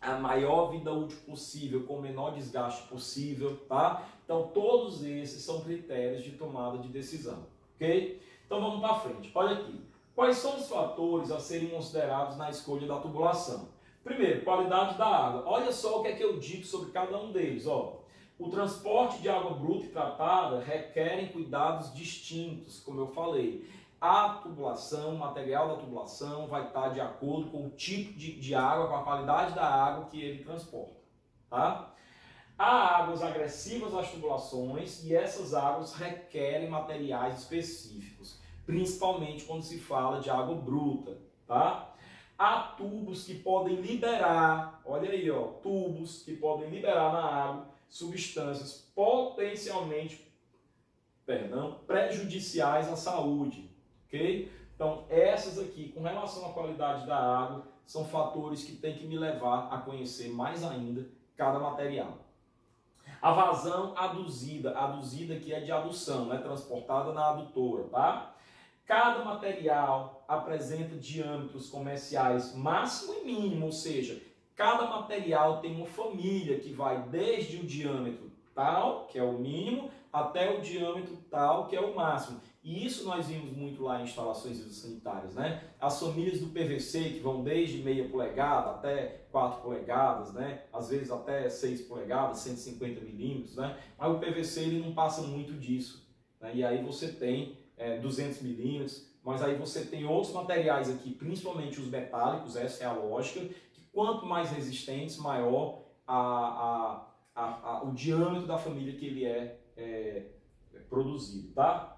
a maior vida útil possível, com o menor desgaste possível, tá? Então, todos esses são critérios de tomada de decisão. ok? Então vamos para frente. Olha aqui. Quais são os fatores a serem considerados na escolha da tubulação? Primeiro, qualidade da água. Olha só o que é que eu digo sobre cada um deles. Ó. O transporte de água bruta e tratada requerem cuidados distintos, como eu falei. A tubulação, o material da tubulação vai estar de acordo com o tipo de água, com a qualidade da água que ele transporta. Tá? Há águas agressivas às tubulações e essas águas requerem materiais específicos, principalmente quando se fala de água bruta. Tá? Há tubos que podem liberar, olha aí, ó, tubos que podem liberar na água substâncias potencialmente, prejudiciais à saúde, ok? Então, essas aqui, com relação à qualidade da água, são fatores que tem que me levar a conhecer mais ainda cada material. A vazão aduzida que é de adução, né? Transportada na adutora, tá? Cada material apresenta diâmetros comerciais máximo e mínimo, ou seja, cada material tem uma família que vai desde o diâmetro tal, que é o mínimo, até o diâmetro tal, que é o máximo. E isso nós vimos muito lá em instalações sanitárias, né? As famílias do PVC, que vão desde meia polegada até 4 polegadas, né? Às vezes até 6 polegadas, 150 milímetros, né? Mas o PVC ele não passa muito disso, né? E aí você tem 200 milímetros, mas aí você tem outros materiais aqui, principalmente os metálicos, essa é a lógica, que quanto mais resistentes, maior o diâmetro da família que ele é produzido, tá?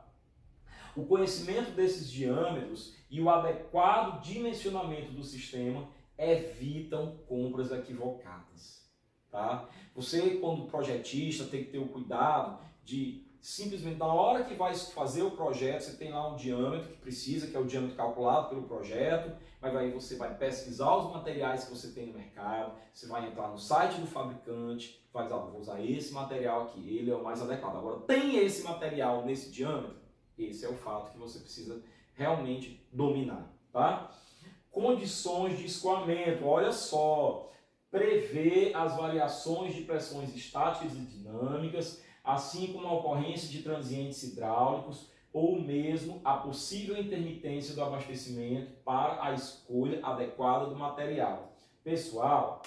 O conhecimento desses diâmetros e o adequado dimensionamento do sistema evitam compras equivocadas, tá? Você, quando projetista, tem que ter o cuidado de simplesmente, na hora que vai fazer o projeto, você tem lá um diâmetro que precisa, que é o diâmetro calculado pelo projeto, mas aí você vai pesquisar os materiais que você tem no mercado, você vai entrar no site do fabricante, vai dizer, vou usar esse material aqui, ele é o mais adequado. Agora, tem esse material nesse diâmetro? Esse é o fato que você precisa realmente dominar, tá? Condições de escoamento, olha só, prevê as variações de pressões estáticas e dinâmicas, assim como a ocorrência de transientes hidráulicos ou mesmo a possível intermitência do abastecimento para a escolha adequada do material. Pessoal,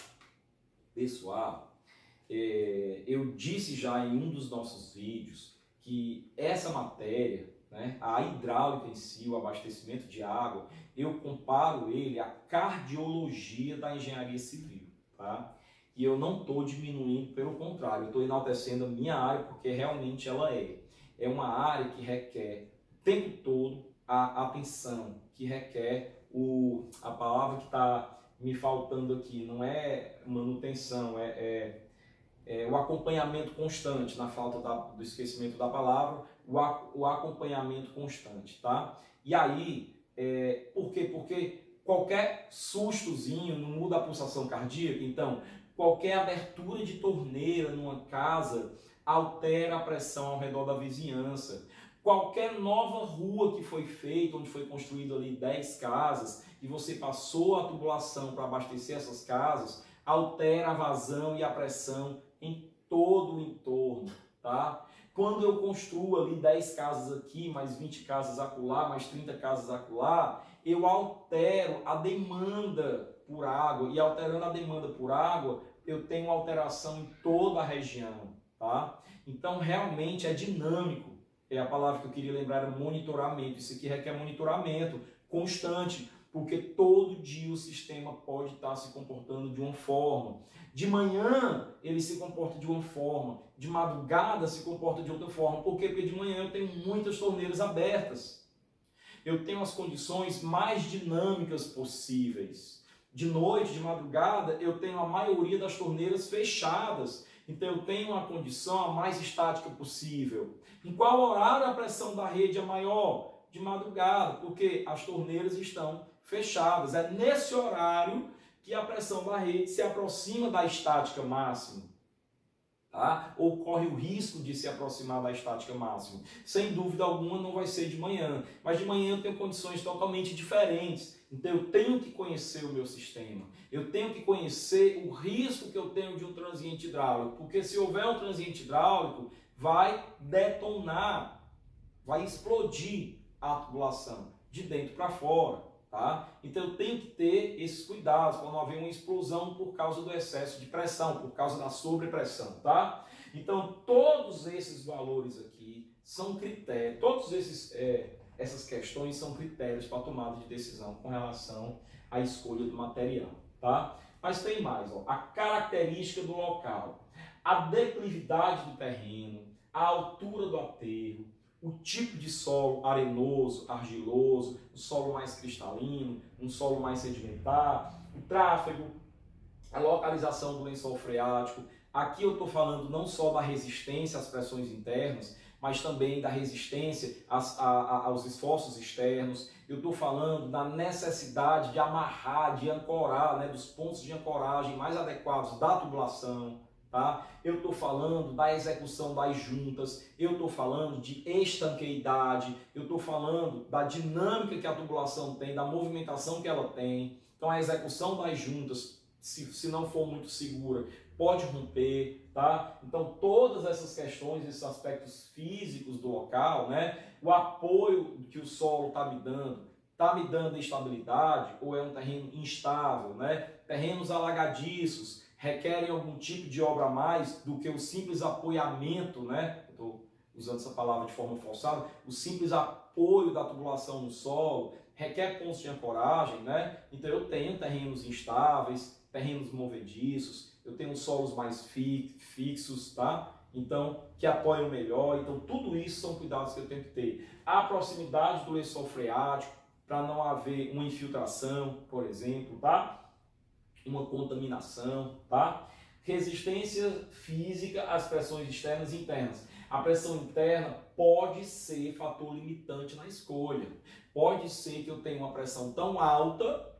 eu disse já em um dos nossos vídeos que essa matéria, né, a hidráulica em si, o abastecimento de água, eu comparo ele à cardiologia da engenharia civil, tá? E eu não estou diminuindo, pelo contrário, eu estou enaltecendo a minha área porque realmente ela é uma área que requer o tempo todo a atenção, que requer a palavra que está me faltando aqui, não é manutenção, o acompanhamento constante, na falta do esquecimento da palavra, o acompanhamento constante, tá? E aí, por quê? Porque qualquer sustozinho não muda a pulsação cardíaca, então qualquer abertura de torneira numa casa altera a pressão ao redor da vizinhança. Qualquer nova rua que foi feita, onde foi construído ali 10 casas, e você passou a tubulação para abastecer essas casas, altera a vazão e a pressão em todo o entorno, tá? Quando eu construo ali 10 casas aqui, mais 20 casas acolá, mais 30 casas acolá, eu altero a demanda por água, e alterando a demanda por água, eu tenho alteração em toda a região, tá? Então, realmente é dinâmico. A palavra que eu queria lembrar era monitoramento. Isso aqui requer monitoramento constante, porque todo dia o sistema pode estar se comportando de uma forma. De manhã ele se comporta de uma forma, de madrugada se comporta de outra forma. Por quê? Porque de manhã eu tenho muitas torneiras abertas. Eu tenho as condições mais dinâmicas possíveis. De noite, de madrugada, eu tenho a maioria das torneiras fechadas. Então eu tenho uma condição a mais estática possível. Em qual horário a pressão da rede é maior? De madrugada, porque as torneiras estão fechadas. É nesse horário que a pressão da rede se aproxima da estática máxima, tá? Ou corre o risco de se aproximar da estática máxima. Sem dúvida alguma não vai ser de manhã, mas de manhã eu tenho condições totalmente diferentes. Então eu tenho que conhecer o meu sistema, eu tenho que conhecer o risco que eu tenho de um transiente hidráulico, porque se houver um transiente hidráulico, vai detonar vai explodir a tubulação de dentro para fora, tá? Então eu tenho que ter esses cuidados para não haver uma explosão por causa do excesso de pressão, por causa da sobrepressão, tá? Então todos esses valores aqui são critérios, essas questões são critérios para tomada de decisão com relação à escolha do material, tá? Mas tem mais, ó, a característica do local, a declividade do terreno, a altura do aterro, o tipo de solo arenoso, argiloso, um solo mais cristalino, um solo mais sedimentar, o tráfego, a localização do lençol freático. Aqui eu estou falando não só da resistência às pressões internas, mas também da resistência aos esforços externos. Eu estou falando da necessidade de amarrar, de ancorar, né, dos pontos de ancoragem mais adequados da tubulação. Tá? Eu estou falando da execução das juntas, eu estou falando de estanqueidade, eu estou falando da dinâmica que a tubulação tem, da movimentação que ela tem. Então a execução das juntas, se não for muito segura, pode romper, tá? Então todas essas questões, esses aspectos físicos do local, né? O apoio que o solo está me dando estabilidade ou é um terreno instável, né? Terrenos alagadiços requerem algum tipo de obra a mais do que o simples apoiamento, né? Estou usando essa palavra de forma forçada, o simples apoio da tubulação no solo requer pontos de ancoragem, né? Então eu tenho terrenos instáveis, terrenos movediços, eu tenho solos mais fixos, tá? Então, que apoiam melhor. Então, tudo isso são cuidados que eu tenho que ter. A proximidade do lençol freático, para não haver uma infiltração, por exemplo, tá? Uma contaminação, tá? Resistência física às pressões externas e internas. A pressão interna pode ser fator limitante na escolha. Pode ser que eu tenha uma pressão tão alta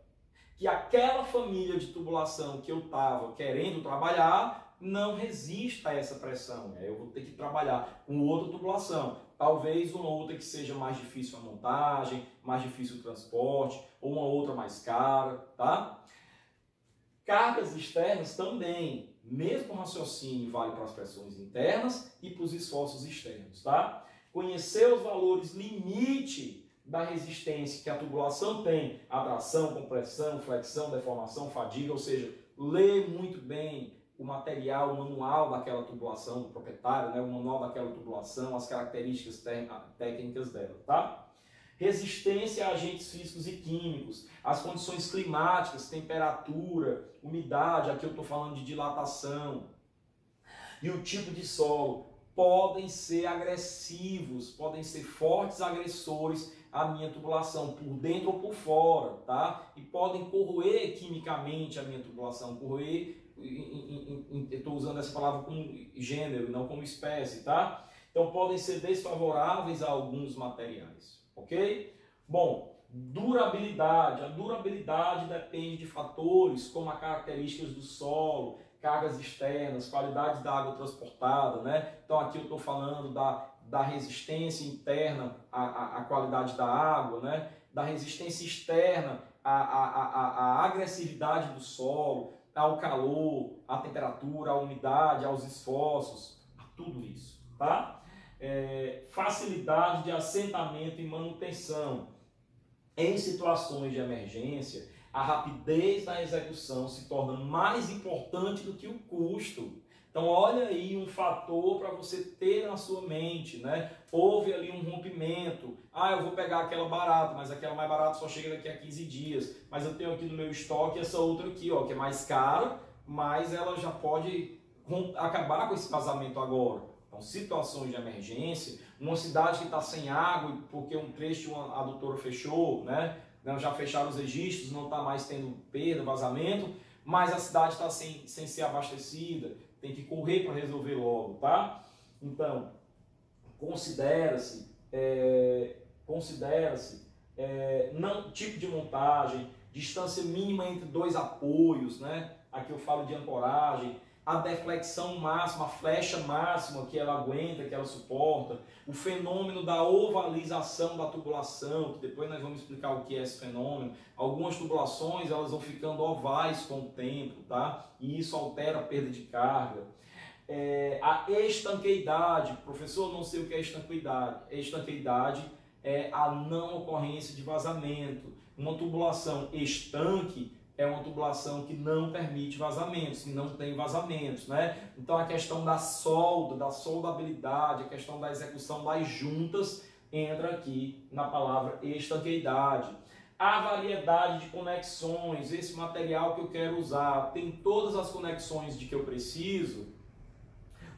que aquela família de tubulação que eu estava querendo trabalhar não resista a essa pressão. Eu vou ter que trabalhar com outra tubulação. Talvez uma outra que seja mais difícil a montagem, mais difícil o transporte, ou uma outra mais cara, tá? Cargas externas também, mesmo raciocínio vale para as pressões internas e para os esforços externos, tá? Conhecer os valores limite da resistência que a tubulação tem, abração, compressão, flexão, deformação, fadiga, ou seja, ler muito bem o material, o manual daquela tubulação do proprietário, né? O manual daquela tubulação, as características técnicas dela, tá? Resistência a agentes físicos e químicos, as condições climáticas, temperatura, umidade, aqui eu estou falando de dilatação, e o tipo de solo, podem ser agressivos, podem ser fortes agressores à minha tubulação, por dentro ou por fora, tá? E podem corroer quimicamente a minha tubulação, corroer, estou usando essa palavra como gênero, não como espécie, tá? Então podem ser desfavoráveis a alguns materiais. Ok? Bom, durabilidade. A durabilidade depende de fatores como as características do solo, cargas externas, qualidade da água transportada, né? Então aqui eu estou falando da resistência interna à qualidade da água, né? Da resistência externa à agressividade do solo, ao calor, à temperatura, à umidade, aos esforços, a tudo isso, tá? Facilidade de assentamento e manutenção. Em situações de emergência, a rapidez da execução se torna mais importante do que o custo. Então, olha aí um fator para você ter na sua mente, né? Houve ali um rompimento. Eu vou pegar aquela barata, mas aquela mais barata só chega daqui a 15 dias. Mas eu tenho aqui no meu estoque essa outra aqui, ó, que é mais cara, mas ela já pode acabar com esse vazamento agora. Então, situações de emergência, uma cidade que está sem água porque um trecho de uma adutora fechou, né? Já fecharam os registros, não está mais tendo perda, vazamento, mas a cidade está sem ser abastecida, tem que correr para resolver logo, tá? Então, considera-se tipo de montagem, distância mínima entre dois apoios, né? Aqui eu falo de ancoragem, a deflexão máxima, a flecha máxima que ela aguenta, que ela suporta, o fenômeno da ovalização da tubulação, que depois nós vamos explicar o que é esse fenômeno. Algumas tubulações elas vão ficando ovais com o tempo, tá? E isso altera a perda de carga. A estanqueidade, professor, não sei o que é estanqueidade. Estanqueidade é a não ocorrência de vazamento. Uma tubulação estanque é uma tubulação que não permite vazamentos, que não tem vazamentos, né? Então a questão da solda, da soldabilidade, a questão da execução das juntas entra aqui na palavra estanqueidade. A variedade de conexões, esse material que eu quero usar, tem todas as conexões de que eu preciso,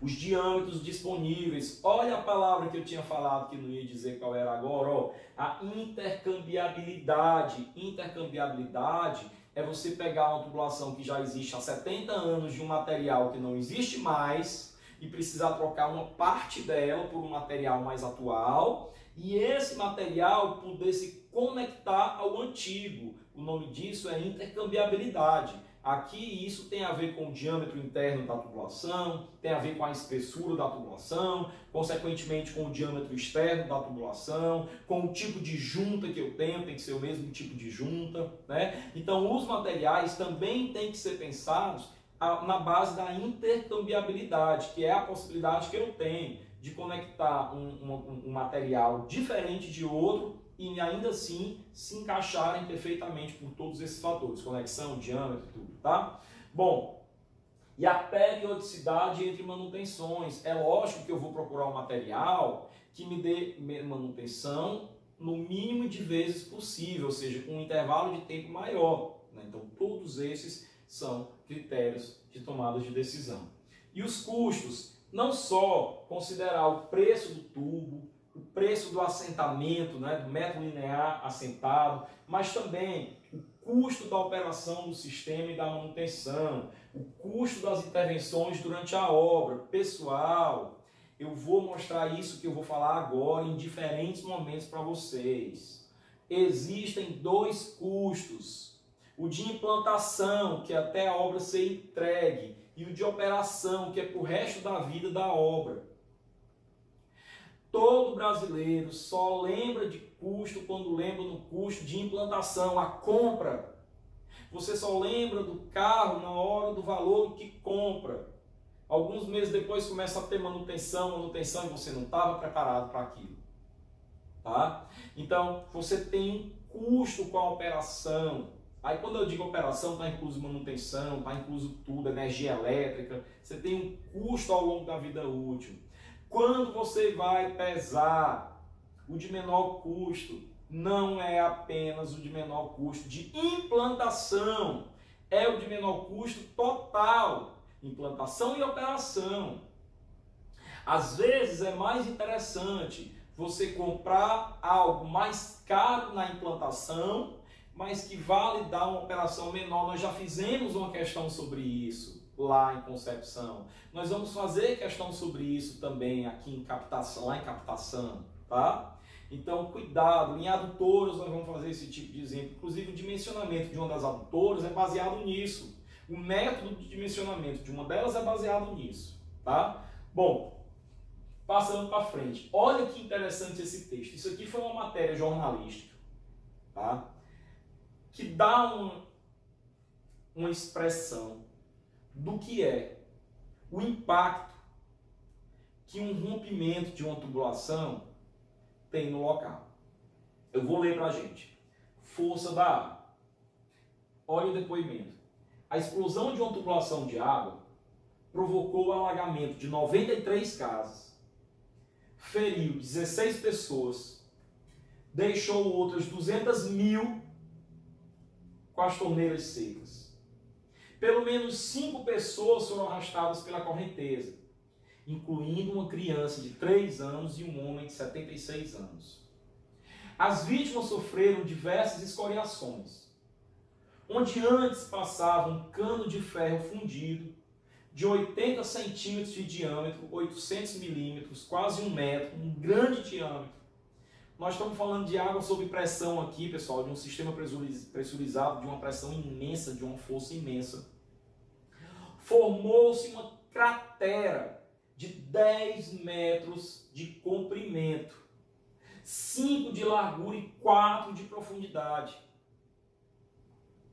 os diâmetros disponíveis. Olha a palavra que eu tinha falado que não ia dizer qual era agora, ó, a intercambiabilidade. Intercambiabilidade é você pegar uma tubulação que já existe há 70 anos de um material que não existe mais e precisar trocar uma parte dela por um material mais atual e esse material poder se conectar ao antigo. O nome disso é intercambiabilidade. Aqui isso tem a ver com o diâmetro interno da tubulação, tem a ver com a espessura da tubulação, consequentemente com o diâmetro externo da tubulação, com o tipo de junta que eu tenho, tem que ser o mesmo tipo de junta, né? Então os materiais também têm que ser pensados na base da intercambiabilidade, que é a possibilidade que eu tenho de conectar um material diferente de outro e ainda assim se encaixarem perfeitamente por todos esses fatores, conexão, diâmetro, tudo, tá? Bom, e a periodicidade entre manutenções. É lógico que eu vou procurar um material que me dê manutenção no mínimo de vezes possível, ou seja, com um intervalo de tempo maior, né? Então todos esses são critérios de tomada de decisão. E os custos, não só considerar o preço do tubo, o preço do assentamento, né, do metro linear assentado, mas também o custo da operação do sistema e da manutenção, o custo das intervenções durante a obra. Pessoal, eu vou mostrar isso que eu vou falar agora em diferentes momentos para vocês. Existem dois custos. O de implantação, que é até a obra ser entregue, e o de operação, que é para o resto da vida da obra. Todo brasileiro só lembra de custo quando lembra no custo de implantação, a compra. Você só lembra do carro na hora do valor que compra. Alguns meses depois começa a ter manutenção e você não estava preparado para aquilo. Tá? Então, você tem um custo com a operação. Aí quando eu digo operação, está incluso manutenção, está incluso tudo, energia elétrica. Você tem um custo ao longo da vida útil. Quando você vai pesar o de menor custo, não é apenas o de menor custo de implantação, é o de menor custo total, implantação e operação. Às vezes é mais interessante você comprar algo mais caro na implantação, mas que vale dar uma operação menor. Nós já fizemos uma questão sobre isso lá em Concepção. Nós vamos fazer questão sobre isso também aqui em captação, lá em captação, tá? Então, cuidado. Em adutoras nós vamos fazer esse tipo de exemplo. Inclusive, o dimensionamento de uma das adutoras é baseado nisso. O método de dimensionamento de uma delas é baseado nisso, tá? Bom, passando para frente. Olha que interessante esse texto. Isso aqui foi uma matéria jornalística, tá? Que dá uma expressão do que é o impacto que um rompimento de uma tubulação tem no local. Eu vou ler para a gente. Força da água. Olha o depoimento. A explosão de uma tubulação de água provocou o alagamento de 93 casas, feriu 16 pessoas, deixou outras 200 mil com as torneiras secas. Pelo menos 5 pessoas foram arrastadas pela correnteza, incluindo uma criança de 3 anos e um homem de 76 anos. As vítimas sofreram diversas escoriações, onde antes passava um cano de ferro fundido de 80 centímetros de diâmetro, 800 milímetros, quase 1 metro, um grande diâmetro. Nós estamos falando de água sob pressão aqui, pessoal, de um sistema pressurizado, de uma pressão imensa, de uma força imensa. Formou-se uma cratera de 10 metros de comprimento, 5 de largura e 4 de profundidade.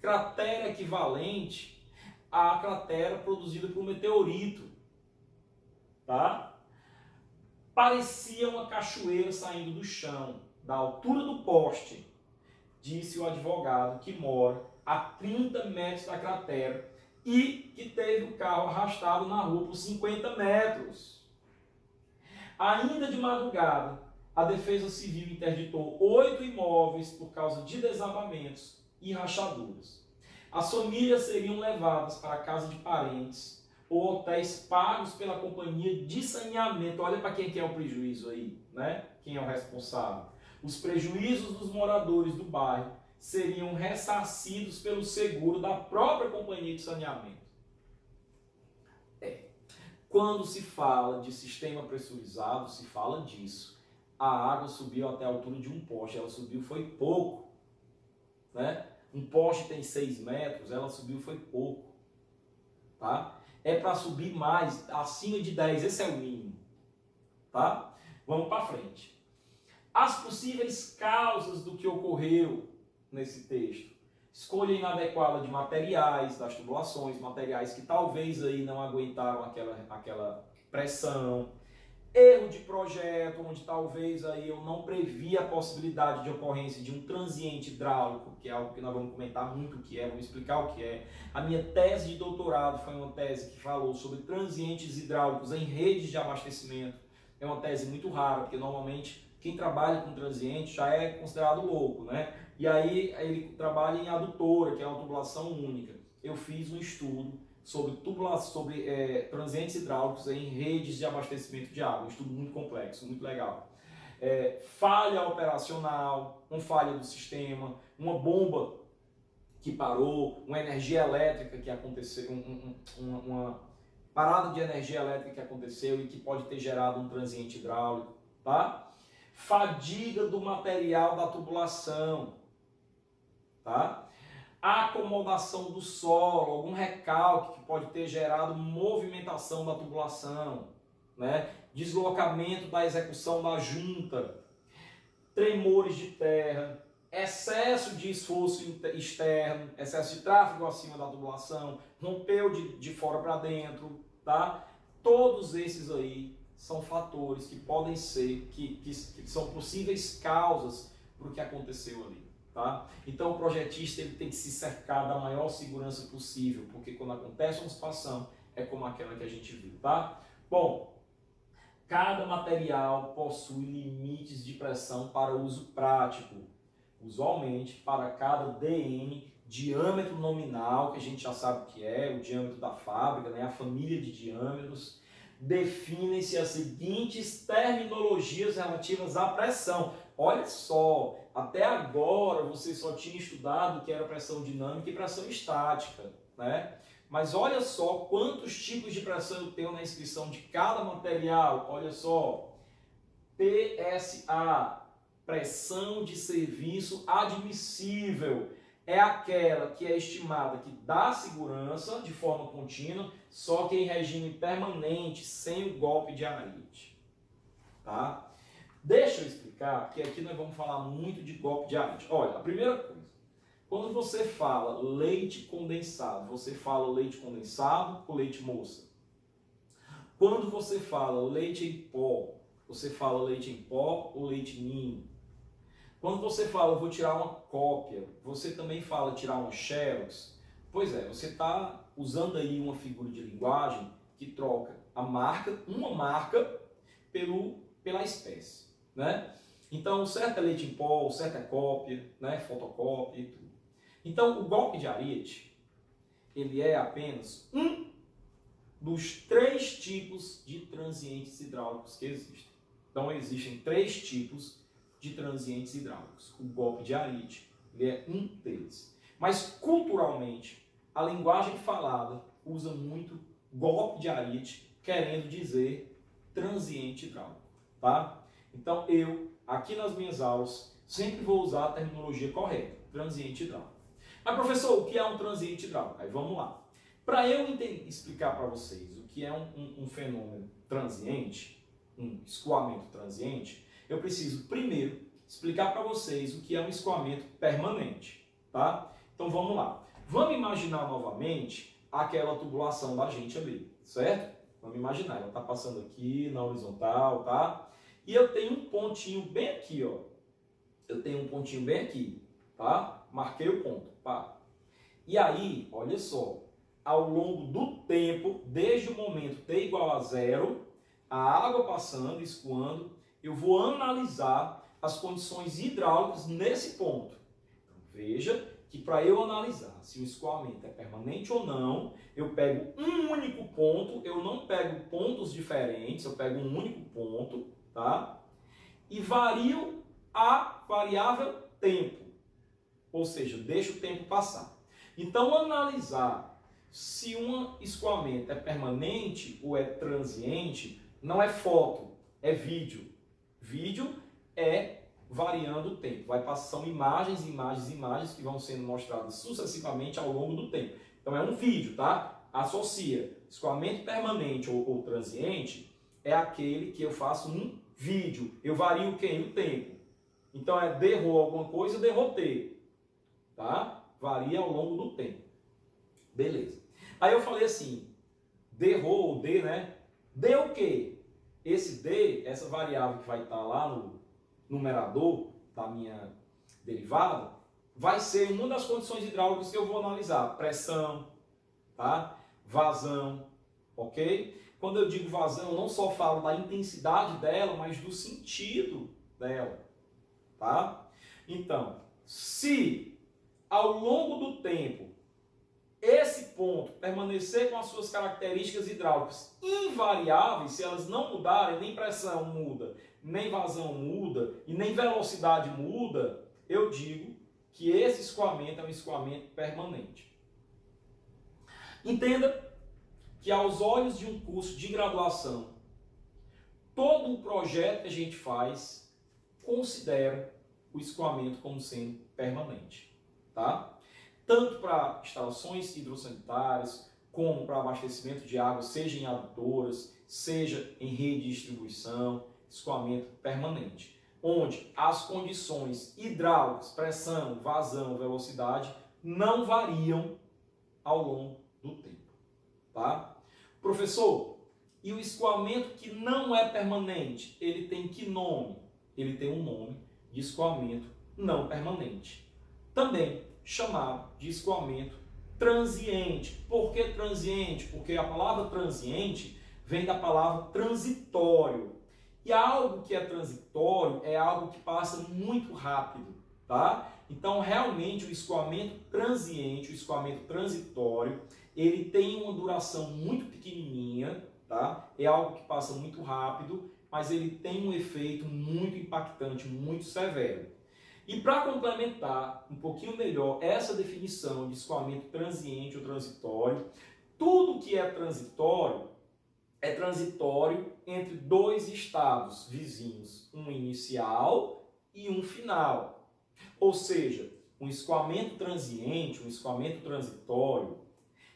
Cratera equivalente à cratera produzida por um meteorito. tá? Parecia uma cachoeira saindo do chão, da altura do poste, disse o advogado que mora a 30 metros da cratera e que teve o carro arrastado na rua por 50 metros. Ainda de madrugada, a Defesa Civil interditou 8 imóveis por causa de desabamentos e rachaduras. As famílias seriam levadas para a casa de parentes ou hotéis pagos pela companhia de saneamento. Olha para quem que é o prejuízo aí, né? Quem é o responsável. Os prejuízos dos moradores do bairro seriam ressarcidos pelo seguro da própria companhia de saneamento. Quando se fala de sistema pressurizado, se fala disso. A água subiu até a altura de um poste, ela subiu foi pouco, né? Um poste tem 6 metros, ela subiu foi pouco, tá? É para subir mais, acima de 10, esse é o mínimo, tá? Vamos para frente. As possíveis causas do que ocorreu nesse texto. Escolha inadequada de materiais, das tubulações, materiais que talvez aí não aguentaram aquela pressão. Erro de projeto, onde talvez aí eu não previ a possibilidade de ocorrência de um transiente hidráulico, que é algo que nós vamos comentar muito o que é, vamos explicar o que é. A minha tese de doutorado foi uma tese que falou sobre transientes hidráulicos em redes de abastecimento. É uma tese muito rara, porque normalmente quem trabalha com transiente já é considerado louco, né? E aí ele trabalha em adutora, que é uma tubulação única. Eu fiz um estudo sobre transientes hidráulicos em redes de abastecimento de água. Um estudo muito complexo, muito legal. Falha operacional, uma falha do sistema, uma bomba que parou, uma energia elétrica que aconteceu, uma parada de energia elétrica que aconteceu e que pode ter gerado um transiente hidráulico, tá? Fadiga do material da tubulação, tá? Acomodação do solo, algum recalque que pode ter gerado movimentação da tubulação, né? Deslocamento da execução da junta, tremores de terra, excesso de esforço externo, excesso de tráfego acima da tubulação, rompeu de fora para dentro, tá? Todos esses aí são fatores que podem ser, que são possíveis causas para o que aconteceu ali. Tá? Então o projetista ele tem que se cercar da maior segurança possível, porque quando acontece uma situação é como aquela que a gente viu, tá? Bom, cada material possui limites de pressão para uso prático, usualmente para cada dm, diâmetro nominal, que a gente já sabe o que é, o diâmetro da fábrica, né? A família de diâmetros, definem-se as seguintes terminologias relativas à pressão. Olha só, até agora você só tinha estudado que era pressão dinâmica e pressão estática, né? Mas olha só quantos tipos de pressão eu tenho na inscrição de cada material. Olha só, PSA, pressão de serviço admissível, é aquela que é estimada que dá segurança de forma contínua, só que em regime permanente, sem o golpe de Ariete, tá? Deixa eu explicar, porque aqui nós vamos falar muito de golpe de Ariete. Olha, a primeira coisa, quando você fala leite condensado, você fala leite condensado ou leite moça? Quando você fala leite em pó, você fala leite em pó ou leite ninho? Quando você fala, eu vou tirar uma cópia, você também fala tirar uma xerox? Pois é, você está usando aí uma figura de linguagem que troca a marca, uma marca, pela espécie, né? Então, o certo é leite em pó, o certo é cópia, né? Fotocópia e tudo. Então, o golpe de Ariete, ele é apenas um dos 3 tipos de transientes hidráulicos que existem. Então, existem 3 tipos de transientes hidráulicos. O golpe de Ariete, ele é um deles. Mas, culturalmente, a linguagem falada usa muito golpe de Ariete, querendo dizer transiente hidráulico, tá? Então, eu, aqui nas minhas aulas, sempre vou usar a terminologia correta, transiente hidráulico. Mas, professor, o que é um transiente hidráulico? Aí, vamos lá. Para eu explicar para vocês o que é um fenômeno transiente, um escoamento transiente, eu preciso primeiro explicar para vocês o que é um escoamento permanente, tá? Então vamos lá. Vamos imaginar novamente aquela tubulação da gente ali, certo? Vamos imaginar, ela está passando aqui na horizontal, tá? E eu tenho um pontinho bem aqui, ó. Eu tenho um pontinho bem aqui, tá? Marquei o ponto, pá. E aí, olha só, ao longo do tempo, desde o momento t igual a 0, a água passando, escoando, eu vou analisar as condições hidráulicas nesse ponto. Então, veja que para eu analisar se o escoamento é permanente ou não, eu pego um único ponto, eu não pego pontos diferentes, eu pego um único ponto, tá? E vario a variável tempo, ou seja, deixo o tempo passar. Então, analisar se um escoamento é permanente ou é transiente não é foto, é vídeo. Vídeo é variando o tempo. São imagens, imagens, imagens que vão sendo mostradas sucessivamente ao longo do tempo. Então, é um vídeo, tá? Associa. Escoamento permanente ou transiente é aquele que eu faço um vídeo. Eu vario o quê? O tempo. Então, é derrou alguma coisa, derrotei. Tá? Varia ao longo do tempo. Beleza. Aí eu falei assim, derrou ou D, né? D o quê? Esse D, essa variável que vai estar lá no numerador da minha derivada, vai ser uma das condições hidráulicas que eu vou analisar. Pressão, tá? Vazão, ok? Quando eu digo vazão, eu não só falo da intensidade dela, mas do sentido dela, tá? Então, se ao longo do tempo esse ponto permanecer com as suas características hidráulicas invariáveis, se elas não mudarem, nem pressão muda, nem vazão muda e nem velocidade muda, eu digo que esse escoamento é um escoamento permanente. Entenda que aos olhos de um curso de graduação, todo o projeto que a gente faz considera o escoamento como sendo permanente, tá? Tanto para instalações hidrossanitárias, como para abastecimento de água, seja em adutoras, seja em rede de distribuição, escoamento permanente, onde as condições hidráulicas, pressão, vazão, velocidade, não variam ao longo do tempo, tá? Professor, e o escoamento que não é permanente, ele tem que nome? Ele tem um nome de escoamento não permanente, também chamado de escoamento transiente. Por que transiente? Porque a palavra transiente vem da palavra transitório. E algo que é transitório é algo que passa muito rápido, tá? Então, realmente, o escoamento transiente, o escoamento transitório, ele tem uma duração muito pequenininha, tá? É algo que passa muito rápido, mas ele tem um efeito muito impactante, muito severo. E para complementar um pouquinho melhor essa definição de escoamento transiente ou transitório, tudo que é transitório entre dois estados vizinhos, um inicial e um final. Ou seja, um escoamento transiente, um escoamento transitório,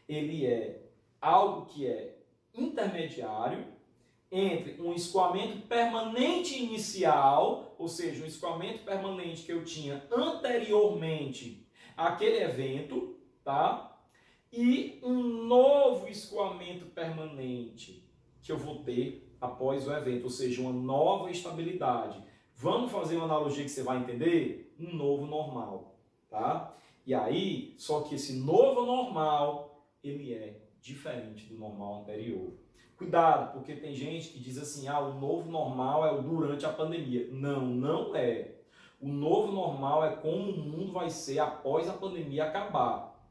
ele é algo que é intermediário entre um escoamento permanente inicial, ou seja, um escoamento permanente que eu tinha anteriormente àquele evento, tá? E um novo escoamento permanente que eu vou ter após o evento, ou seja, uma nova estabilidade. Vamos fazer uma analogia que você vai entender? Um novo normal, tá? E aí, só que esse novo normal, ele é diferente do normal anterior. Cuidado, porque tem gente que diz assim, o novo normal é o durante a pandemia. Não, não é. O novo normal é como o mundo vai ser após a pandemia acabar.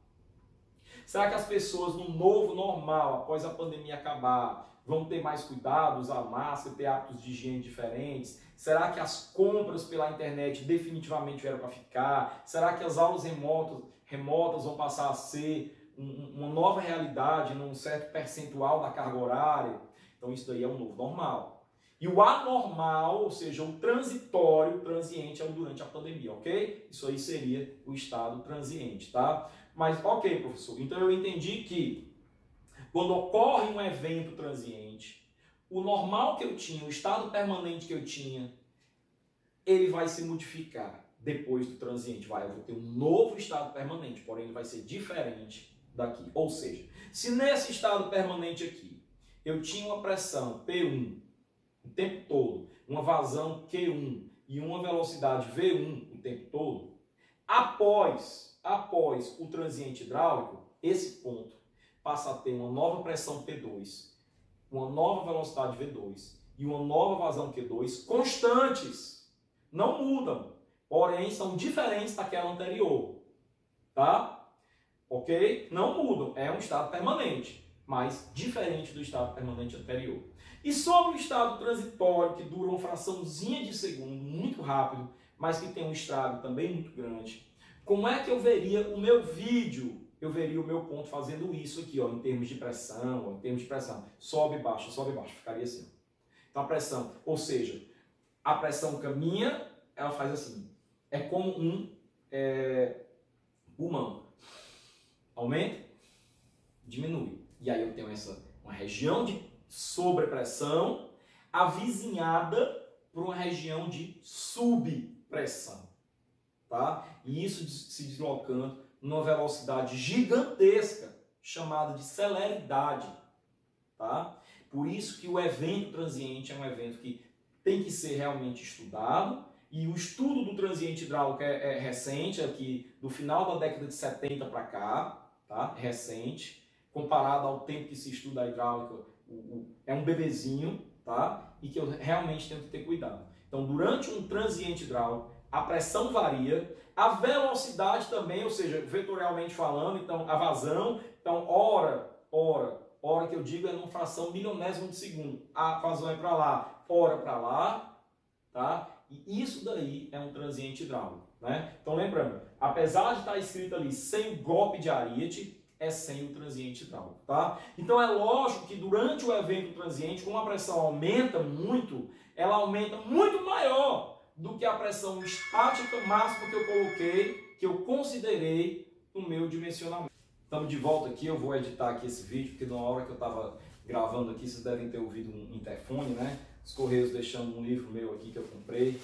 Será que as pessoas no novo normal, após a pandemia acabar, vão ter mais cuidado, usar máscara, ter hábitos de higiene diferentes? Será que as compras pela internet definitivamente vieram para ficar? Será que as aulas remotas vão passar a ser uma nova realidade num certo percentual da carga horária? Então isso daí é um novo normal. E o anormal, ou seja, o transitório, transiente é o durante a pandemia, ok? Isso aí seria o estado transiente, tá? Mas, ok, professor, então eu entendi que quando ocorre um evento transiente, o normal que eu tinha, o estado permanente que eu tinha, ele vai se modificar depois do transiente. Eu vou ter um novo estado permanente, porém ele vai ser diferente daqui. Ou seja, se nesse estado permanente aqui eu tinha uma pressão P1 o tempo todo, uma vazão Q1 e uma velocidade V1 o tempo todo, após o transiente hidráulico, esse ponto passa a ter uma nova pressão P2, uma nova velocidade V2 e uma nova vazão Q2 constantes, não mudam, porém são diferentes daquela anterior, tá? Ok? Não mudam, é um estado permanente, mas diferente do estado permanente anterior. E sobre o estado transitório, que dura uma fraçãozinha de segundo, muito rápido, mas que tem um estrago também muito grande, como é que eu veria o meu vídeo? Eu veria o meu ponto fazendo isso aqui, ó, em termos de pressão, sobe e baixa, ficaria assim. Então a pressão, ou seja, a pressão caminha, ela faz assim, é como um pulmão, aumenta, diminui, e aí eu tenho uma região de sobrepressão avizinhada por uma região de subpressão, tá? E isso se deslocando numa velocidade gigantesca, chamada de celeridade, tá? Por isso que o evento transiente é um evento que tem que ser realmente estudado, e o estudo do transiente hidráulico é recente, aqui do final da década de 70 para cá, tá? Recente, comparado ao tempo que se estuda a hidráulica, é um bebezinho, tá? E que eu realmente tenho que ter cuidado. Então, durante um transiente hidráulico, a pressão varia, a velocidade também, ou seja, vetorialmente falando, então a vazão, então hora que eu digo é numa fração milionésima de segundo, a vazão é para lá, tá? E isso daí é um transiente hidráulico, né? Então lembrando, apesar de estar escrito ali sem golpe de ariete, é sem o transiente hidráulico, tá? Então é lógico que durante o evento transiente, como a pressão aumenta muito, ela aumenta muito maior do que a pressão estática máxima que eu coloquei, que eu considerei no meu dimensionamento. Estamos de volta aqui, eu vou editar aqui esse vídeo, porque na hora que eu estava gravando aqui, vocês devem ter ouvido um interfone, né? Os Correios deixando um livro meu aqui que eu comprei,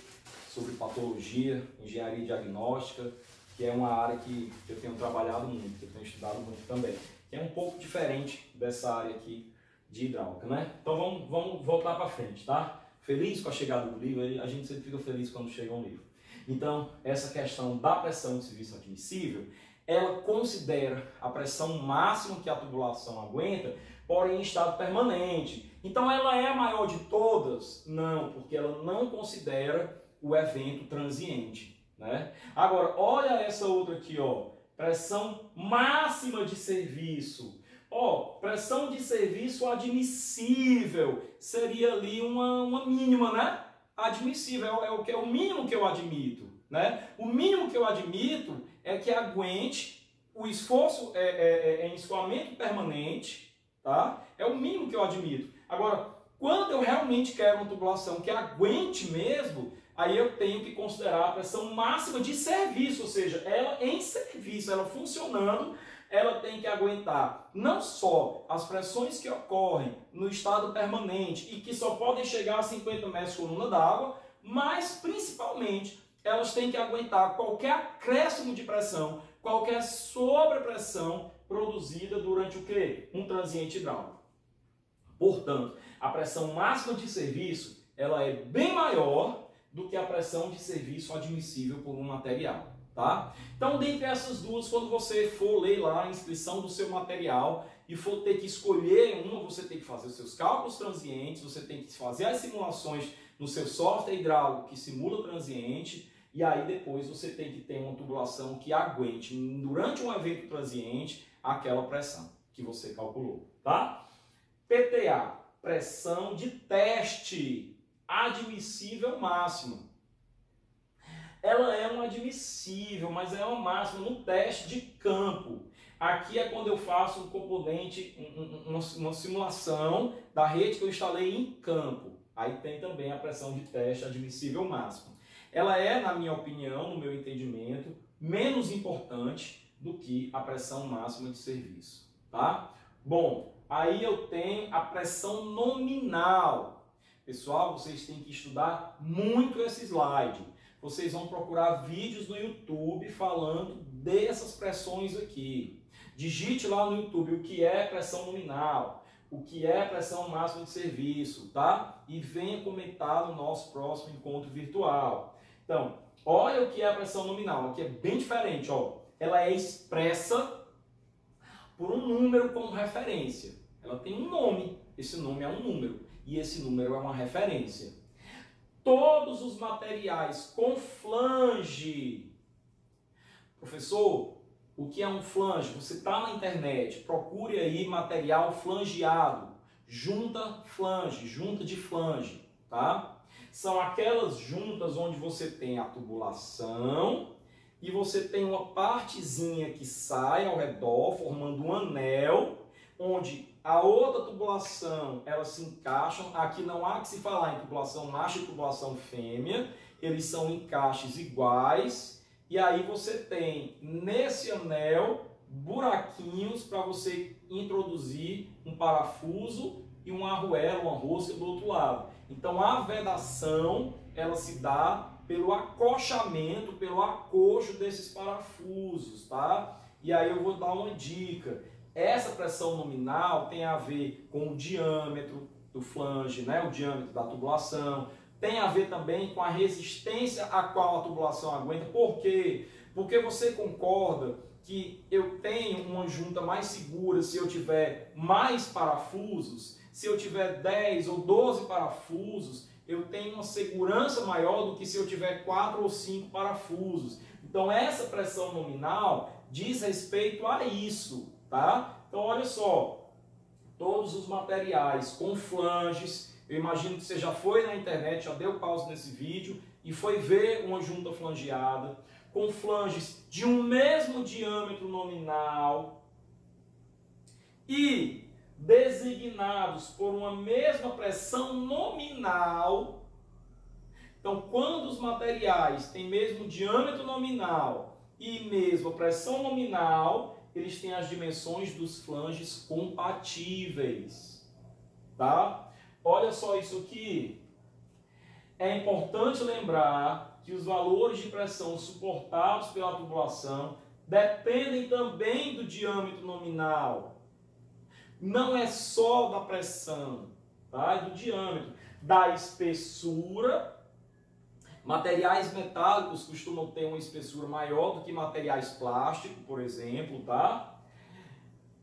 sobre patologia, engenharia diagnóstica, que é uma área que eu tenho trabalhado muito, que eu tenho estudado muito também. Que é um pouco diferente dessa área aqui de hidráulica, né? Então vamos voltar para frente, tá? Feliz com a chegada do livro, a gente sempre fica feliz quando chega um livro. Então, essa questão da pressão de serviço admissível, ela considera a pressão máxima que a tubulação aguenta, porém em estado permanente. Então, ela é a maior de todas? Não, porque ela não considera o evento transiente, né? Agora, olha essa outra aqui, ó, pressão máxima de serviço. Ó, pressão de serviço admissível seria ali uma mínima, né? Admissível é o mínimo que eu admito, né? O mínimo que eu admito é que aguente o esforço em escoamento permanente, tá? É o mínimo que eu admito. Agora, quando eu realmente quero uma tubulação que aguente mesmo, aí eu tenho que considerar a pressão máxima de serviço, ou seja, ela em serviço, ela funcionando, ela tem que aguentar não só as pressões que ocorrem no estado permanente e que só podem chegar a 50 metros por coluna d'água, mas principalmente elas têm que aguentar qualquer acréscimo de pressão, qualquer sobrepressão produzida durante o quê? Um transiente hidráulico. Portanto, a pressão máxima de serviço ela é bem maior do que a pressão de serviço admissível por um material. Tá? Então, dentre essas duas, quando você for ler lá a inscrição do seu material e for ter que escolher uma, você tem que fazer os seus cálculos transientes, você tem que fazer as simulações no seu software hidráulico que simula transiente, e aí depois você tem que ter uma tubulação que aguente, durante um evento transiente, aquela pressão que você calculou. Tá? PTA, pressão de teste, admissível máxima. Ela é uma admissível, mas é uma máxima no teste de campo. Aqui é quando eu faço um componente, uma simulação da rede que eu instalei em campo. Aí tem também a pressão de teste admissível máxima. Ela é, na minha opinião, no meu entendimento, menos importante do que a pressão máxima de serviço. Tá? Bom, aí eu tenho a pressão nominal. Pessoal, vocês têm que estudar muito esse slide. Vocês vão procurar vídeos no YouTube falando dessas pressões aqui. Digite lá no YouTube o que é pressão nominal, o que é pressão máxima de serviço, tá? E venha comentar no nosso próximo encontro virtual. Então, olha o que é a pressão nominal, aqui é bem diferente, ó. Ela é expressa por um número como referência. Ela tem um nome, esse nome é um número, e esse número é uma referência. Todos os materiais com flange. Professor, o que é um flange? Você está na internet, procure aí material flangeado. Junta de flange, tá? São aquelas juntas onde você tem a tubulação e você tem uma partezinha que sai ao redor, formando um anel, onde a outra tubulação, elas se encaixam. Aqui não há que se falar em tubulação macho e tubulação fêmea, eles são encaixes iguais. E aí você tem nesse anel buraquinhos para você introduzir um parafuso e uma arruela, uma rosca do outro lado. Então a vedação ela se dá pelo acochamento, pelo acocho desses parafusos, tá? E aí eu vou dar uma dica. Essa pressão nominal tem a ver com o diâmetro do flange, né? O diâmetro da tubulação. Tem a ver também com a resistência a qual a tubulação aguenta. Por quê? Porque você concorda que eu tenho uma junta mais segura se eu tiver mais parafusos? Se eu tiver 10 ou 12 parafusos, eu tenho uma segurança maior do que se eu tiver 4 ou 5 parafusos. Então essa pressão nominal diz respeito a isso, tá? Então olha só, todos os materiais com flanges, eu imagino que você já foi na internet, já deu pausa nesse vídeo e foi ver uma junta flangeada, com flanges de um mesmo diâmetro nominal e designados por uma mesma pressão nominal. Então, quando os materiais têm mesmo diâmetro nominal e mesmo pressão nominal, eles têm as dimensões dos flanges compatíveis, tá? Olha só isso aqui. É importante lembrar que os valores de pressão suportados pela tubulação dependem também do diâmetro nominal. Não é só da pressão, tá? É do diâmetro, da espessura. Materiais metálicos costumam ter uma espessura maior do que materiais plásticos, por exemplo, tá?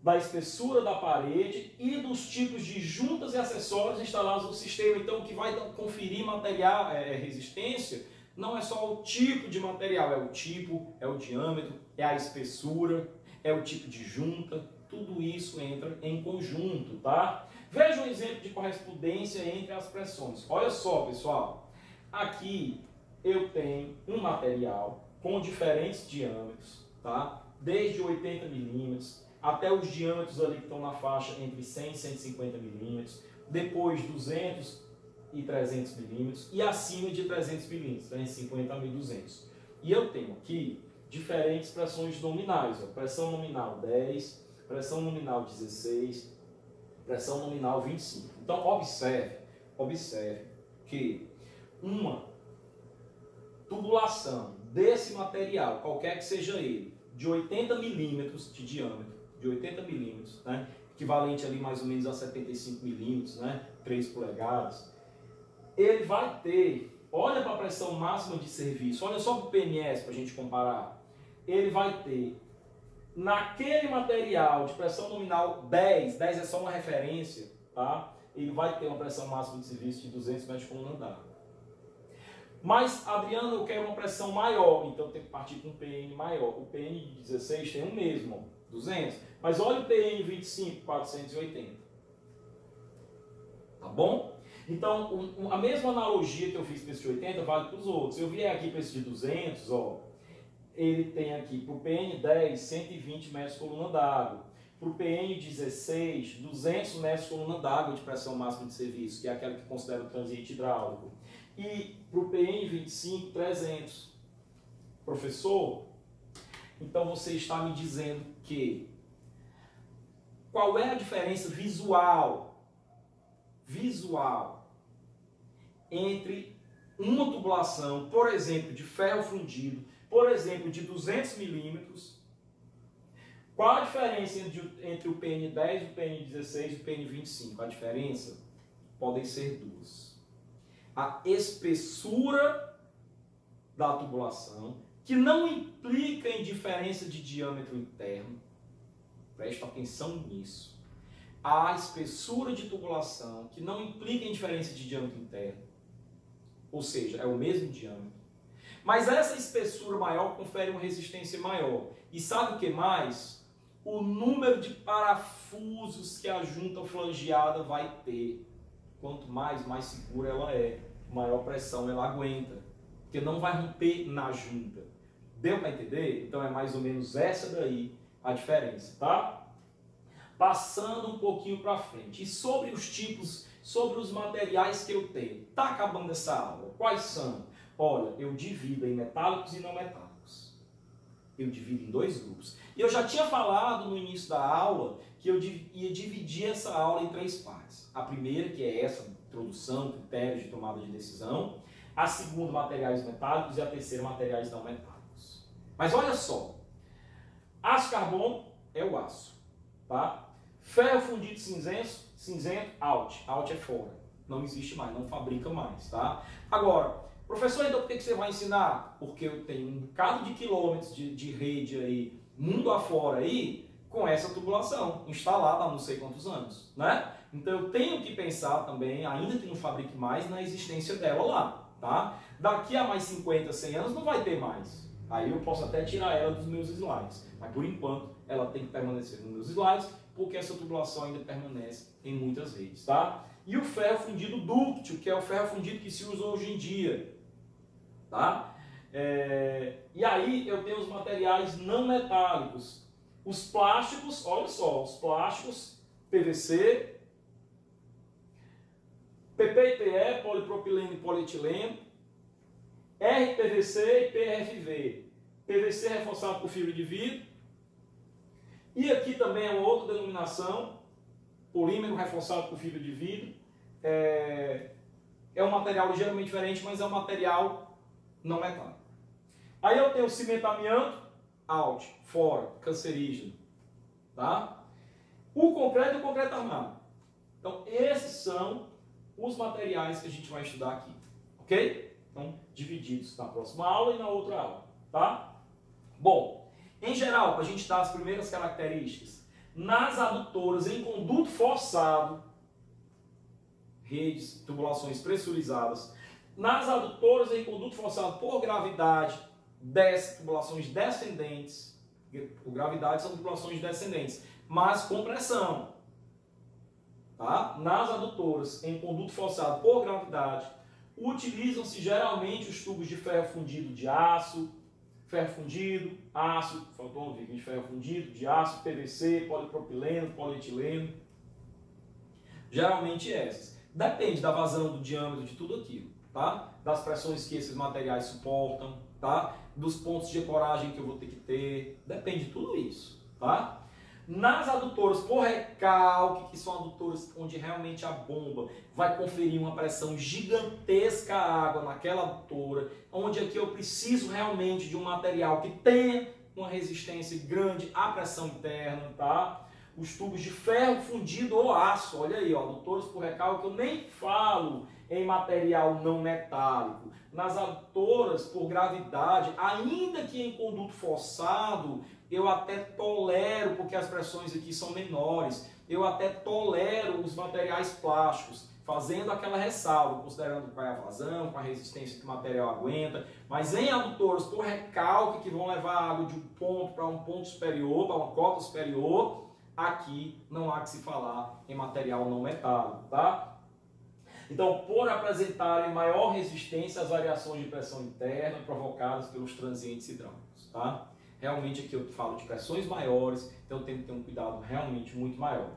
Da espessura da parede e dos tipos de juntas e acessórios instalados no sistema. Então, o que vai conferir material, resistência, não é só o tipo de material, é o tipo, é o diâmetro, é a espessura, é o tipo de junta. Tudo isso entra em conjunto, tá? Veja um exemplo de correspondência entre as pressões. Olha só, pessoal. Aqui eu tenho um material com diferentes diâmetros, tá? Desde 80 milímetros até os diâmetros ali que estão na faixa entre 100 e 150 milímetros, depois 200 e 300 milímetros e acima de 300 milímetros, 350 a 1200. E eu tenho aqui diferentes pressões nominais, ó. Pressão nominal 10, pressão nominal 16, pressão nominal 25. Então, observe que uma tubulação desse material, qualquer que seja ele, de 80 milímetros de diâmetro, de 80 milímetros, né, equivalente ali mais ou menos a 75 milímetros, né, 3 polegadas, ele vai ter, olha para a pressão máxima de serviço, olha só para o PNS para a gente comparar, ele vai ter naquele material de pressão nominal 10 é só uma referência, tá? Ele vai ter uma pressão máxima de serviço de 200 metros por coluna d'água. Mas, Adriano, eu quero uma pressão maior, então eu tenho que partir com um PN maior. O PN de 16 tem o mesmo, 200. Mas olha o PN 25, 480. Tá bom? Então, a mesma analogia que eu fiz para esse de 80 vale para os outros. Se eu vier aqui para esse de 200, ó, ele tem aqui para o PN10, 120 metros por coluna d'água. Para o PN16, 200 metros por coluna d'água de pressão máxima de serviço, que é aquela que considera o transiente hidráulico. E para o PN25, 300. Professor, então você está me dizendo que qual é a diferença visual entre uma tubulação, por exemplo, de ferro fundido, por exemplo, de 200 milímetros, Qual a diferença entre o PN10, o PN16 e o PN25? A diferença podem ser duas. A espessura da tubulação, que não implica em diferença de diâmetro interno. Presta atenção nisso. A espessura de tubulação, que não implica em diferença de diâmetro interno. Ou seja, é o mesmo diâmetro. Mas essa espessura maior confere uma resistência maior. E sabe o que mais? O número de parafusos que a junta flangeada vai ter. Quanto mais segura ela é, maior pressão ela aguenta. Porque não vai romper na junta. Deu para entender? Então é mais ou menos essa daí a diferença, tá? Passando um pouquinho para frente. E sobre os tipos, sobre os materiais que eu tenho. Tá acabando essa aula. Quais são? Olha, eu divido em metálicos e não metálicos. Eu divido em dois grupos. E eu já tinha falado no início da aula que eu ia dividir essa aula em três partes. A primeira, que é essa, introdução, critérios de tomada de decisão. A segunda, materiais metálicos. E a terceira, materiais não metálicos. Mas olha só. Aço carbono é o aço. Tá? Ferro fundido cinzento, out é fora. Não existe mais, não fabrica mais. Tá? Agora, professor, então por que você vai ensinar? Porque eu tenho um bocado de quilômetros de rede aí, mundo afora aí, com essa tubulação instalada há não sei quantos anos, né? Então eu tenho que pensar também, ainda que não fabrique mais, na existência dela lá, tá? Daqui a mais 50, 100 anos não vai ter mais. Aí eu posso até tirar ela dos meus slides, mas por enquanto ela tem que permanecer nos meus slides, porque essa tubulação ainda permanece em muitas redes, tá? E o ferro fundido dúctil, que é o ferro fundido que se usa hoje em dia. Tá? E aí eu tenho os materiais não metálicos. Os plásticos, olha só, os plásticos, PVC, PP e PE, polipropileno e polietileno, RPVC e PRFV. PVC reforçado por fibra de vidro. E aqui também é uma outra denominação, polímero reforçado por fibra de vidro. É um material ligeiramente diferente, mas é um material não metálico. Aí eu tenho o cimento amianto, out, fora, cancerígeno. Tá? O concreto e o concreto armado. Então, esses são os materiais que a gente vai estudar aqui. Ok? Então, divididos na próxima aula e na outra aula. Tá? Bom, em geral, para a gente dar as primeiras características, nas adutoras em conduto forçado, redes, tubulações pressurizadas, nas adutoras em conduto forçado por gravidade, tubulações descendentes, por gravidade são tubulações descendentes, mas com pressão. Tá? Nas adutoras em conduto forçado por gravidade, utilizam-se geralmente os tubos de ferro fundido de aço, ferro fundido, aço, faltou um vídeo de ferro fundido, de aço, PVC, polipropileno, polietileno. Geralmente essas. Depende da vazão, do diâmetro, de tudo aquilo. Tá? Das pressões que esses materiais suportam, tá? Dos pontos de ancoragem que eu vou ter que ter, depende de tudo isso, tá? Nas adutoras por recalque, que são adutoras onde realmente a bomba vai conferir uma pressão gigantesca à água naquela adutora, onde aqui eu preciso realmente de um material que tenha uma resistência grande à pressão interna, tá? Os tubos de ferro fundido ou aço, olha aí, ó, adutoras por recalque, eu nem falo em material não metálico. Nas adutoras por gravidade, ainda que em conduto forçado, eu até tolero, porque as pressões aqui são menores, eu até tolero os materiais plásticos, fazendo aquela ressalva, considerando qual é a vazão, qual a resistência que o material aguenta, mas em adutoras por recalque, que vão levar a água de um ponto para um ponto superior, para uma cota superior, aqui não há que se falar em material não metálico, tá? Então, por apresentarem maior resistência às variações de pressão interna provocadas pelos transientes hidráulicos, tá? Realmente aqui eu falo de pressões maiores, então eu tenho que ter um cuidado realmente muito maior.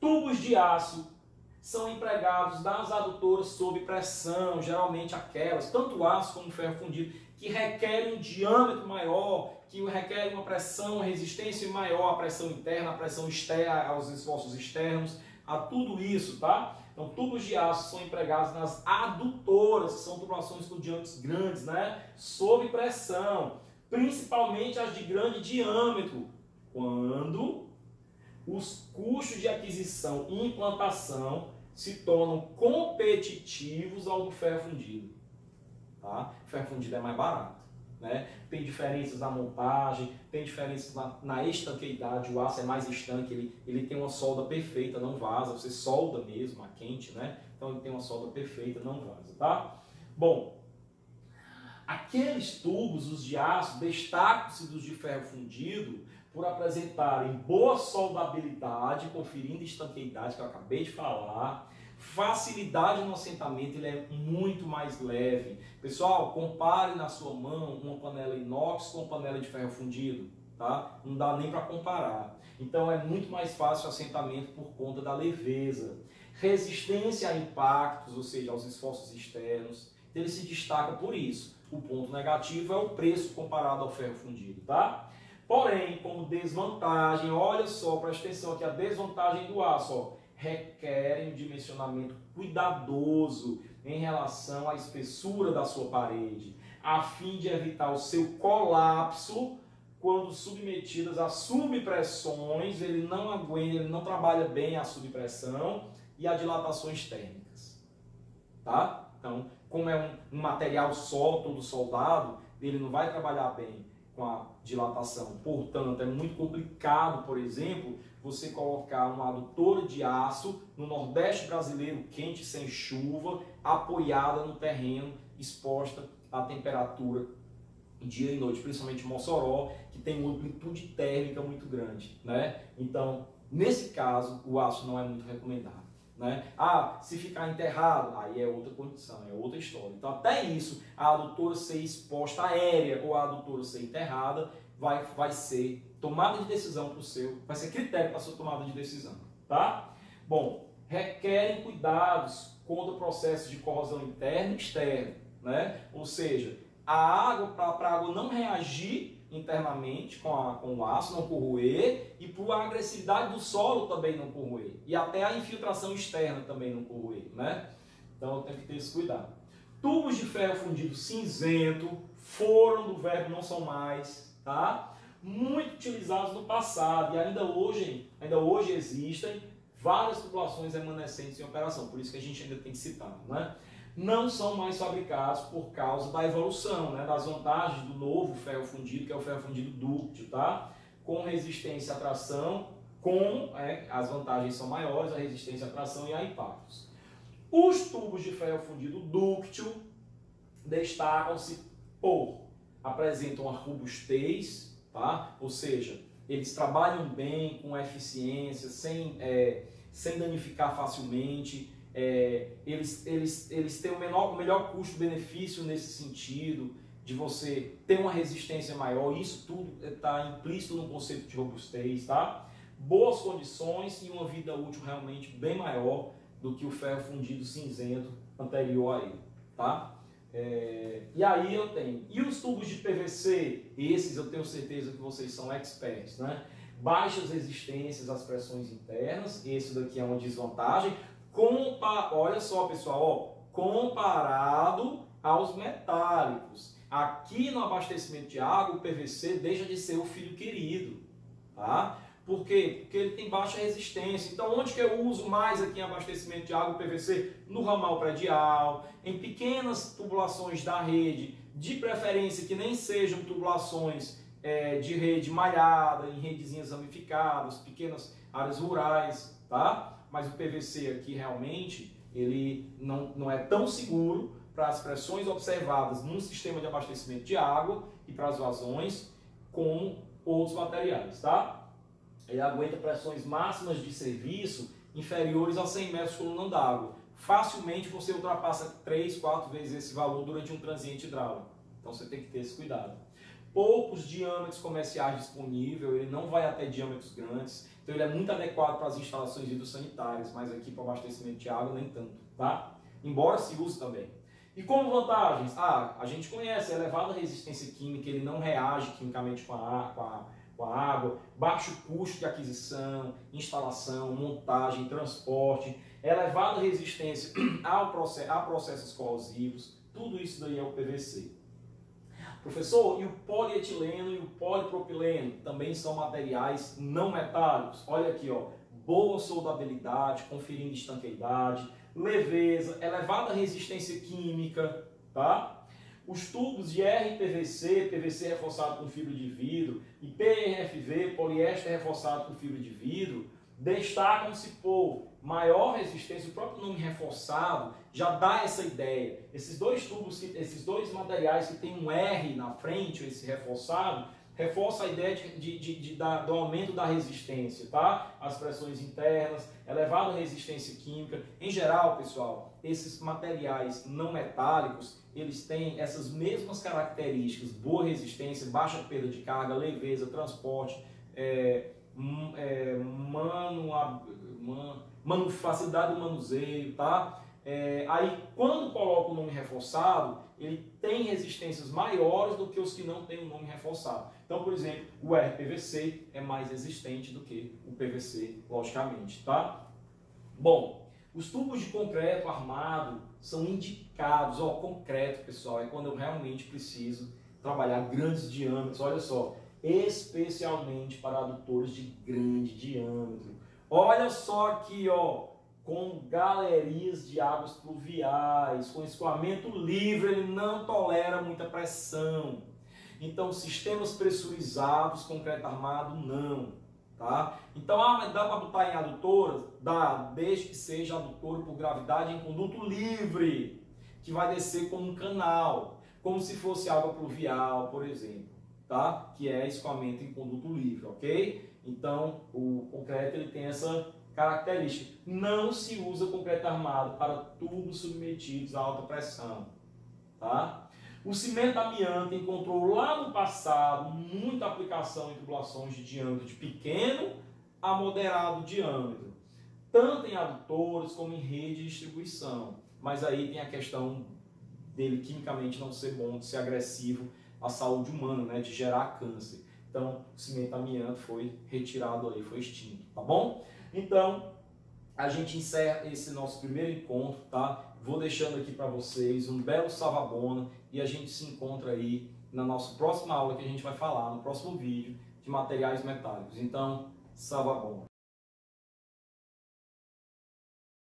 Tubos de aço são empregados nas adutoras sob pressão, geralmente aquelas, tanto aço como ferro fundido, que requerem um diâmetro maior, que requerem uma pressão, uma resistência maior à pressão interna, à pressão externa, aos esforços externos, a tudo isso, tá? Então, tubos de aço são empregados nas adutoras, que são tubulações com diâmetros grandes, né? Sob pressão, principalmente as de grande diâmetro, Quando os custos de aquisição e implantação se tornam competitivos ao do ferro fundido. Tá? O ferro fundido é mais barato. Né? Tem diferenças na montagem, tem diferenças na estanqueidade, o aço é mais estanque, ele tem uma solda perfeita, não vaza, você solda mesmo, a quente, né? Então ele tem uma solda perfeita, não vaza, tá? Bom, aqueles tubos, os de aço, destacam-se dos de ferro fundido por apresentarem boa soldabilidade, conferindo estanqueidade, que eu acabei de falar, facilidade no assentamento, ele é muito mais leve. Pessoal, compare na sua mão uma panela inox com uma panela de ferro fundido, tá? Não dá nem para comparar. Então é muito mais fácil o assentamento por conta da leveza. Resistência a impactos, ou seja, aos esforços externos, ele se destaca por isso. O ponto negativo é o preço comparado ao ferro fundido, tá? Porém, como desvantagem, olha só, presta atenção aqui, a desvantagem do aço, ó, requerem um dimensionamento cuidadoso em relação à espessura da sua parede, a fim de evitar o seu colapso quando submetidas a subpressões, ele não aguenta, ele não trabalha bem a subpressão e a dilatações térmicas, tá? Então, como é um material só, todo soldado, ele não vai trabalhar bem com a dilatação. Portanto, é muito complicado, por exemplo, você colocar uma adutora de aço no Nordeste brasileiro quente, sem chuva, apoiada no terreno, exposta à temperatura dia e noite, principalmente Mossoró, que tem uma amplitude térmica muito grande, né? Então, nesse caso, o aço não é muito recomendável. Né? Ah, se ficar enterrado, aí é outra condição, é outra história. Então, até isso, a adutora ser exposta aérea ou a adutora ser enterrada, vai ser tomada de decisão para o seu, vai ser critério para a sua tomada de decisão, tá? Bom, requerem cuidados contra processos de corrosão interna e externa, né? Ou seja, a água, para a água não reagir internamente com o aço, não corroer, e para a agressividade do solo também não corroer, e até a infiltração externa também não corroer, né? Então eu tenho que ter esse cuidado. Tubos de ferro fundido cinzento foram do verbo, não são mais, tá? Muito utilizados no passado, e ainda hoje existem várias tubulações remanescentes em operação, por isso que a gente ainda tem que citar, né? Não são mais fabricados por causa da evolução, né, das vantagens do novo ferro fundido, que é o ferro fundido dúctil, tá? Com resistência à tração, as vantagens são maiores, a resistência à tração e a impactos. Os tubos de ferro fundido dúctil destacam-se apresentam uma robustez, tá? Ou seja, eles trabalham bem, com eficiência, sem danificar facilmente. Eles têm o melhor custo-benefício nesse sentido, de você ter uma resistência maior. Isso tudo está implícito no conceito de robustez, tá? Boas condições e uma vida útil realmente bem maior do que o ferro fundido cinzento anterior a ele, tá? E aí eu tenho, e os tubos de PVC? Esses eu tenho certeza que vocês são experts, né? Baixas resistências às pressões internas, esse daqui é uma desvantagem. Olha só, pessoal, ó, comparado aos metálicos. Aqui no abastecimento de água, o PVC deixa de ser o filho querido, tá? Por quê? Porque ele tem baixa resistência. Então, onde que eu uso mais aqui em abastecimento de água o PVC? No ramal predial, em pequenas tubulações da rede, de preferência que nem sejam tubulações de rede malhada, em redezinhas ramificadas, pequenas áreas rurais, tá? Mas o PVC aqui realmente ele não é tão seguro para as pressões observadas num sistema de abastecimento de água e para as vazões como outros materiais, tá? Ele aguenta pressões máximas de serviço inferiores a 100 metros por coluna d'água. Facilmente você ultrapassa 3, 4 vezes esse valor durante um transiente hidráulico. Então você tem que ter esse cuidado. Poucos diâmetros comerciais disponíveis, ele não vai até diâmetros grandes, então ele é muito adequado para as instalações hidrossanitárias, mas aqui para o abastecimento de água nem tanto, tá? Embora se use também. E como vantagens? A gente conhece a elevada resistência química, ele não reage quimicamente com a água, baixo custo de aquisição, instalação, montagem, transporte, elevada resistência a processos corrosivos, tudo isso daí é o PVC. Professor, e o polietileno e o polipropileno também são materiais não metálicos. Olha aqui, ó, boa soldabilidade, conferindo estanqueidade, leveza, elevada resistência química, tá? Os tubos de RPVC, PVC reforçado com fibra de vidro, e PRFV, poliéster reforçado com fibra de vidro, destacam-se por maior resistência. O próprio nome reforçado já dá essa ideia. Esses dois tubos, esses dois materiais que tem um R na frente, esse reforçado, reforça a ideia do aumento da resistência, tá? As pressões internas, elevada resistência química. Em geral, pessoal, esses materiais não metálicos, eles têm essas mesmas características: boa resistência, baixa perda de carga, leveza, transporte, facilidade do manuseio, tá? Aí, quando coloca o nome reforçado, ele tem resistências maiores do que os que não têm o nome reforçado. Então, por exemplo, o RPVC é mais resistente do que o PVC, logicamente, tá? Bom, os tubos de concreto armado são indicados. Ó, concreto, pessoal, é quando eu realmente preciso trabalhar grandes diâmetros. Olha só, especialmente para adutores de grande diâmetro. Olha só aqui, ó, com galerias de águas pluviais, com escoamento livre, ele não tolera muita pressão. Então, sistemas pressurizados, concreto armado, não. Tá? Então, mas dá para botar em adutoras? Dá, desde que seja adutora por gravidade em conduto livre, que vai descer como um canal, como se fosse água pluvial, por exemplo, tá? Que é escoamento em conduto livre, ok? Então, o concreto ele tem essa característica. Não se usa concreto armado para tubos submetidos a alta pressão, tá? O cimento amianto encontrou lá no passado muita aplicação em tubulações de diâmetro de pequeno a moderado diâmetro, tanto em adutores como em rede de distribuição. Mas aí tem a questão dele quimicamente não ser bom, de ser agressivo à saúde humana, né, de gerar câncer. Então, o cimento amianto foi retirado aí, foi extinto, tá bom? Então, a gente encerra esse nosso primeiro encontro, tá? Vou deixando aqui para vocês um belo savabona e a gente se encontra aí na nossa próxima aula, que a gente vai falar no próximo vídeo de materiais metálicos. Então, savabona.